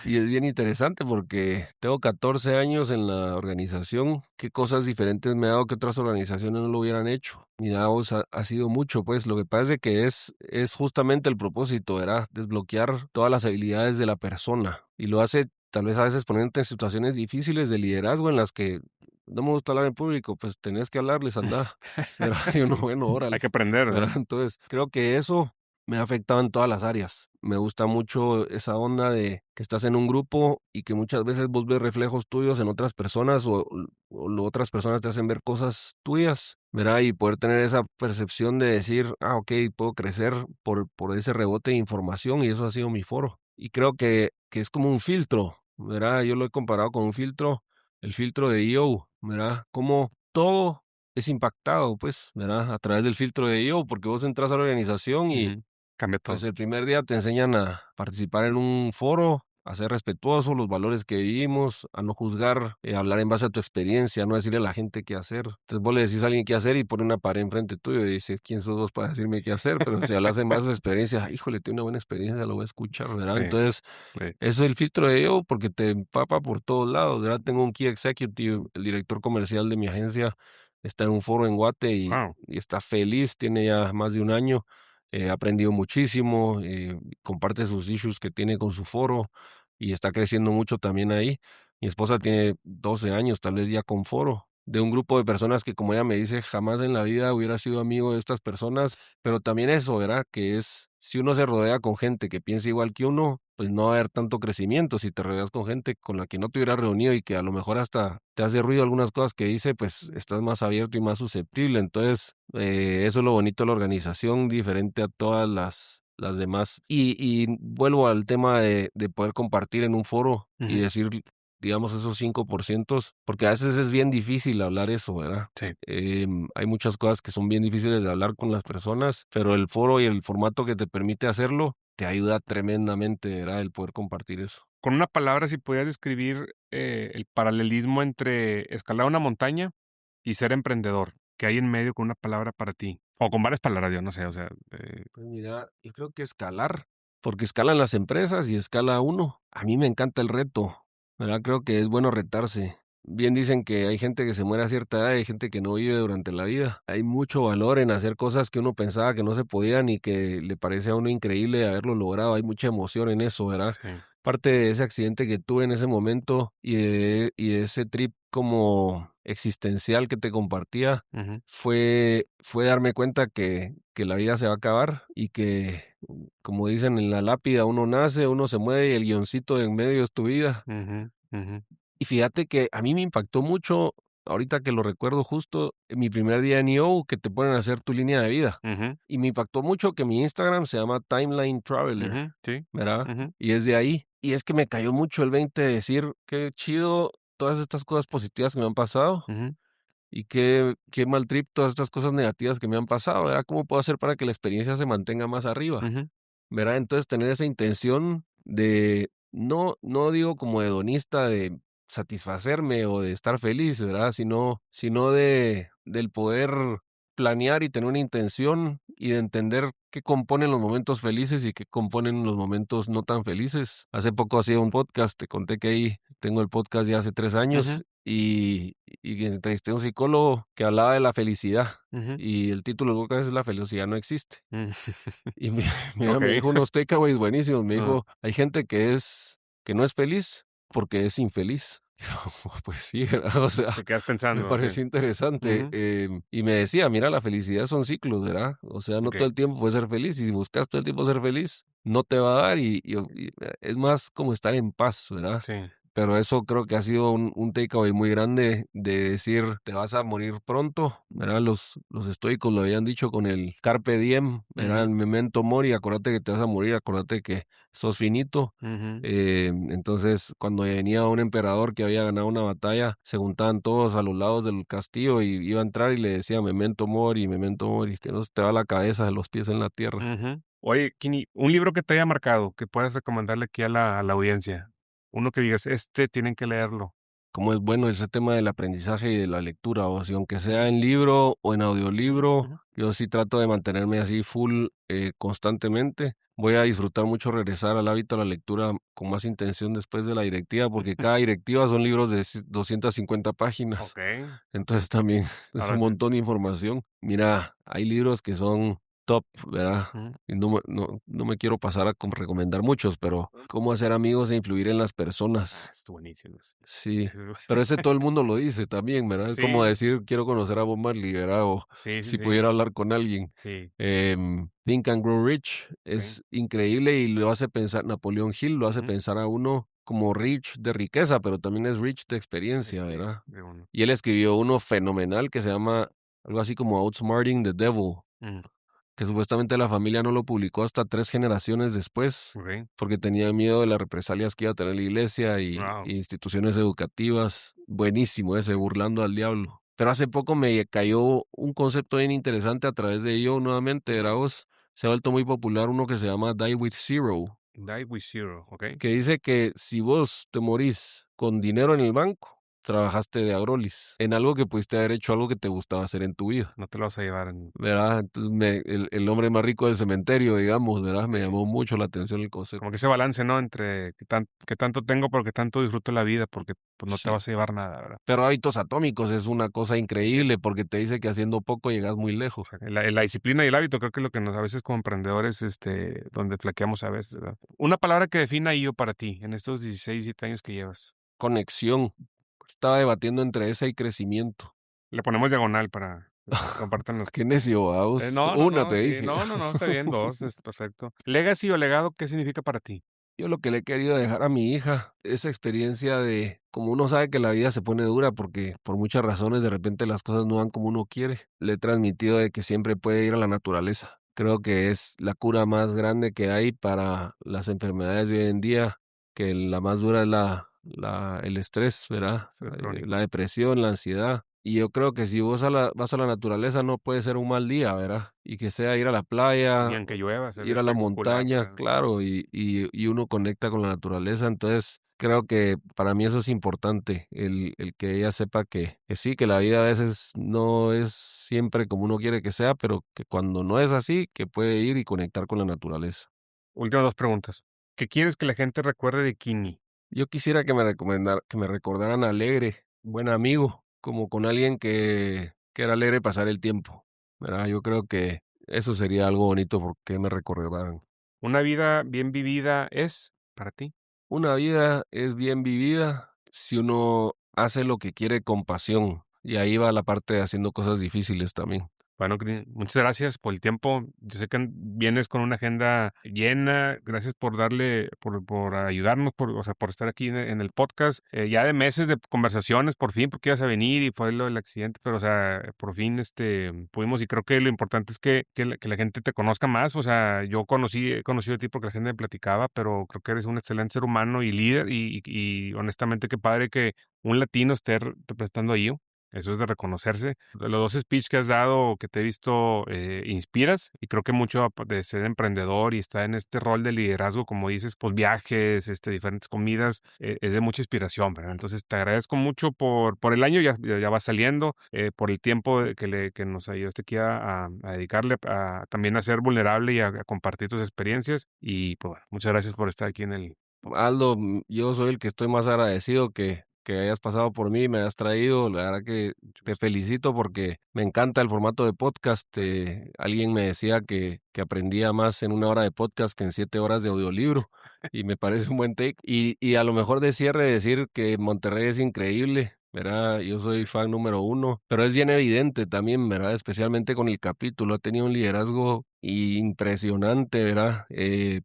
Y es bien interesante porque tengo 14 años en la organización. ¿Qué cosas diferentes me ha dado que otras organizaciones no lo hubieran hecho? Mira, vos ha sido mucho, pues lo que pasa es de que es justamente el propósito, ¿verdad? Desbloquear todas las habilidades de la persona. Y lo hace tal vez a veces poniéndote en situaciones difíciles de liderazgo en las que no me gusta hablar en público, pues tenés que hablarles, anda. Pero hay uno, Sí, bueno, hay órale. que aprender, ¿Verdad? ¿verdad? Entonces, creo que eso me ha afectado en todas las áreas. Me gusta mucho esa onda de que estás en un grupo y que muchas veces vos ves reflejos tuyos en otras personas o otras personas te hacen ver cosas tuyas, ¿verdad? Y poder tener esa percepción de decir, ah, ok, puedo crecer por ese rebote de información y eso ha sido mi foro. Y creo que es como un filtro, ¿verdad? Yo lo he comparado con un filtro, el filtro de EO, ¿verdad? Como todo es impactado, pues, ¿verdad? A través del filtro de IO, porque vos entras a la organización y Ujú. Cambia pues todo. el primer día te enseñan a participar en un foro, a ser respetuoso, los valores que vivimos, a no juzgar, a hablar en base a tu experiencia, no decirle a la gente qué hacer. Entonces vos le decís a alguien qué hacer y pone una pared enfrente tuyo y dice, ¿quién sos vos para decirme qué hacer? Pero si hablas en base a tu experiencia, "Ah, híjole, tiene una buena experiencia, lo voy a escuchar, ¿verdad? Sí, Entonces, sí. eso es el filtro de IO porque te empapa por todos lados, ¿verdad? Tengo un Key Executive, el director comercial de mi agencia, está en un foro en Guate Guau. y está feliz, tiene ya más de un año, ha aprendido muchísimo, comparte sus issues que tiene con su foro y está creciendo mucho también ahí. Mi esposa tiene 12 años, tal vez ya con foro, de un grupo de personas que, como ella me dice, jamás en la vida hubiera sido amigo de estas personas, pero también eso, ¿verdad? Que es, si uno se rodea con gente que piensa igual que uno, pues no va a haber tanto crecimiento. Si te rodeas con gente con la que no te hubieras reunido y que a lo mejor hasta te hace ruido algunas cosas que dice, pues estás más abierto y más susceptible. Entonces, eso es lo bonito de la organización, diferente a todas las demás. Y vuelvo al tema de poder compartir en un foro y Ujú. decir, digamos, esos 5%, porque a veces es bien difícil hablar eso, ¿verdad? Sí. Hay muchas cosas que son bien difíciles de hablar con las personas, pero el foro y el formato que te permite hacerlo te ayuda tremendamente, ¿verdad? El poder compartir eso. Con una palabra, si pudieras describir, el paralelismo entre escalar una montaña y ser emprendedor, ¿qué hay en medio con una palabra para ti? O con varias palabras, yo no sé, o sea, Pues mira, yo creo que escalar, porque escalan las empresas y escala uno. A mí me encanta el reto, ¿verdad? Creo que es bueno retarse. bien dicen que hay gente que se muere a cierta edad y hay gente que no vive durante la vida. Hay mucho valor en hacer cosas que uno pensaba que no se podían y que le parece a uno increíble haberlo logrado. Hay mucha emoción en eso, ¿verdad? Sí. Parte de ese accidente que tuve en ese momento y de ese trip como existencial que te compartía Ujú, fue darme cuenta que la vida se va a acabar y que, como dicen en la lápida, uno nace, uno se muere y el guioncito de en medio es tu vida. ujú, ujú, Y fíjate que a mí me impactó mucho, ahorita que lo recuerdo justo, en mi primer día en EO, que te ponen a hacer tu línea de vida. ujú, Y me impactó mucho que mi Instagram se llama Timeline Traveler, ujú, sí, ¿verdad? ujú, Y es de ahí. Y es que me cayó mucho el 20 de decir, qué chido todas estas cosas positivas que me han pasado ujú, y qué mal trip todas estas cosas negativas que me han pasado, ¿verdad? ¿Cómo puedo hacer para que la experiencia se mantenga más arriba? ujú, ¿Verdad? Entonces tener esa intención de, no digo como hedonista de satisfacerme o de estar feliz, ¿verdad? Sino del poder planear y tener una intención y de entender qué componen los momentos felices y qué componen los momentos no tan felices. Hace poco hacía un podcast, te conté que ahí tengo el podcast ya hace 3 años ujú, y entrevisté a un psicólogo que hablaba de la felicidad ujú, y el título del podcast es La felicidad no existe. mm. Y mira, me Okey. dijo unos takeaways buenísimos. Me Ah, dijo, hay gente que no es feliz porque es infeliz. Pues sí, ¿verdad? O sea, te quedas me pensando, okey. pareció interesante. Ujú, Y me decía, mira, la felicidad son ciclos, ¿verdad? O sea, no todo okey, el tiempo puedes ser feliz. Y si buscas todo el tiempo ser feliz, no te va a dar. Es más como estar en paz, ¿verdad? sí, Pero eso creo que ha sido un takeaway muy grande de decir, te vas a morir pronto, ¿verdad? Los estoicos lo habían dicho con el carpe diem, ¿verdad? ujú, El memento mori, acuérdate que te vas a morir, acuérdate que sos finito. ujú, Entonces, cuando venía un emperador que había ganado una batalla, se juntaban todos a los lados del castillo y iba a entrar y le decía memento mori, que no se te va la cabeza de los pies en la tierra. ujú. Oye, Kini, un libro que te haya marcado, que puedas recomendarle aquí a la audiencia. Uno que digas, tienen que leerlo. Cómo es bueno ese tema del aprendizaje y de la lectura, o sea, aunque sea en libro o en audiolibro, Ujú. yo sí trato de mantenerme así full constantemente. Voy a disfrutar mucho regresar al hábito de la lectura con más intención después de la directiva, porque cada directiva son libros de 250 páginas, Okey. entonces también es Ahora un te montón de información. Mira, hay libros que son top, ¿verdad? ujú. Y no me quiero pasar a recomendar muchos, pero cómo hacer amigos e influir en las personas. Es buenísimo ese. Sí, Ese pero ese todo el mundo lo dice también, ¿verdad? Es como Sí, decir, quiero conocer a Bob Marley, ¿verdad? O sí, sí, si sí, pudiera hablar con alguien. sí, Think and Grow Rich okey. es increíble y lo hace pensar, Napoleón Hill lo hace Ujú. pensar a uno como rich de riqueza, pero también es rich de experiencia, ¿verdad? De uno. Y él escribió uno fenomenal que se llama algo así como Outsmarting the Devil, Mm, que supuestamente la familia no lo publicó hasta 3 generaciones después, okey. porque tenía miedo de las represalias que iba a tener la iglesia y Guau. instituciones educativas. Buenísimo ese, burlando al diablo. Pero hace poco me cayó un concepto bien interesante a través de ello nuevamente, Ujú. era vos, se ha vuelto muy popular uno que se llama Die with Zero, Die with Zero, okey. que dice que si vos te morís con dinero en el banco, trabajaste de agrolis, en algo que pudiste haber hecho, algo que te gustaba hacer en tu vida. No te lo vas a llevar en ¿Verdad? Entonces el hombre más rico del cementerio, digamos, ¿verdad? Me sí. llamó mucho la atención el concepto. Como que ese balance, ¿no? Entre qué tanto tengo, pero qué tanto disfruto la vida, porque, pues, no te Sí. vas a llevar nada, ¿verdad? Pero hábitos atómicos es una cosa Sí. increíble porque te dice que haciendo poco llegas muy O lejos. sea, la disciplina y el hábito creo que es lo que nos a veces como emprendedores, donde flaqueamos a veces, ¿verdad? Una palabra que defina IO para ti en estos 16, 17 años que llevas. Conexión. Estaba debatiendo entre esa y crecimiento. Le ponemos diagonal para los que compartan los Qué necio, vamos. no, no, Una no, te sí, dije. no, no, no, está bien, 2, perfecto. Legacy o legado, ¿qué significa para ti? Yo lo que le he querido dejar a mi hija, esa experiencia de, como uno sabe que la vida se pone dura porque por muchas razones de repente las cosas no van como uno quiere, le he transmitido de que siempre puede ir a la naturaleza. Creo que es la cura más grande que hay para las enfermedades de hoy en día, que la más dura es el estrés, ¿verdad? Ser crónico. La depresión, la ansiedad. Y yo creo que si vos vas a la naturaleza no puede ser un mal día, ¿verdad? Y que sea ir a la Ni playa, aunque llueva, se ve ir a la espectacular, montaña, ¿verdad? claro, y uno conecta con la naturaleza. Entonces, creo que para mí eso es importante, el que ella sepa que sí, que la vida a veces no es siempre como uno quiere que sea, pero que cuando no es así, que puede ir y conectar con la naturaleza. Últimas 2 preguntas. ¿Qué quieres que la gente recuerde de Kini? Yo quisiera que me recordaran alegre, buen amigo, como con alguien que era alegre pasar el tiempo, ¿verdad? Yo creo que eso sería algo bonito porque me recordaran. ¿Una vida bien vivida es para ti? Una vida es bien vivida si uno hace lo que quiere con pasión, y ahí va la parte de haciendo cosas difíciles también. Bueno, muchas gracias por el tiempo. Yo sé que vienes con una agenda llena. Gracias por por ayudarnos, o sea, por estar aquí en el podcast. Ya de meses de conversaciones, por fin, porque ibas a venir y fue lo del accidente, pero, o sea, por fin, pudimos, y creo que lo importante es que la gente te conozca más. O sea, he conocido de ti porque la gente me platicaba, pero creo que eres un excelente ser humano y líder, y honestamente, qué padre que un latino esté representando ahí. Eso es de reconocerse. De los 2 speech que has dado, que te he visto, inspiras, y creo que mucho de ser emprendedor y estar en este rol de liderazgo, como dices, pues viajes, diferentes comidas, es de mucha inspiración, ¿verdad? Entonces te agradezco mucho por el año, ya va saliendo, por el tiempo que nos ayudaste aquí a dedicarle también a ser vulnerable y a compartir tus experiencias. Y pues bueno, muchas gracias por estar aquí en el podcast. Aldo, yo soy el que estoy más agradecido que hayas pasado por mí, me hayas traído. La verdad que te felicito porque me encanta el formato de podcast. Alguien me decía que aprendía más en 1 hora de podcast que en 7 horas de audiolibro, y me parece un buen take. Y a lo mejor de cierre decir que Monterrey es increíble, ¿verdad? Yo soy fan número 1, pero es bien evidente también, ¿verdad? Especialmente con el capítulo, ha tenido un liderazgo impresionante, ¿verdad?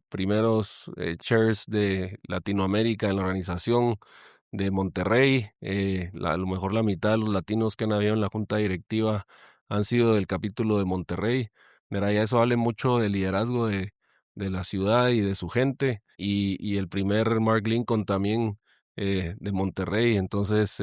Primeros chairs de Latinoamérica en la organización de Monterrey. A lo mejor la mitad de los latinos que han habido en la junta directiva han sido del capítulo de Monterrey, ¿verdad? Ya eso vale mucho del liderazgo de la ciudad y de su gente, y el primer Mark Lincoln también de Monterrey. Entonces,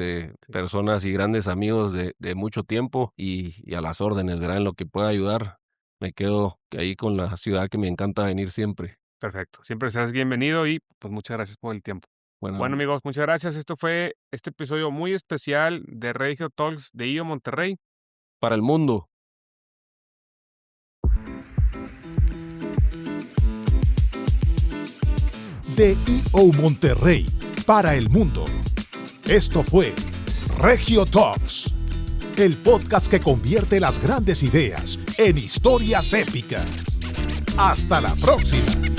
personas y grandes amigos de mucho tiempo, y a las órdenes, ¿verdad? En lo que pueda ayudar, me quedo ahí con la ciudad que me encanta venir siempre. Perfecto. Siempre seas bienvenido y pues muchas gracias por el tiempo. Bueno, Bueno, amigos, muchas gracias. Esto fue este episodio muy especial de Regio Talks de IO Monterrey. para el mundo. De IO Monterrey para el mundo. Esto fue Regio Talks, el podcast que convierte las grandes ideas en historias épicas. Hasta la próxima.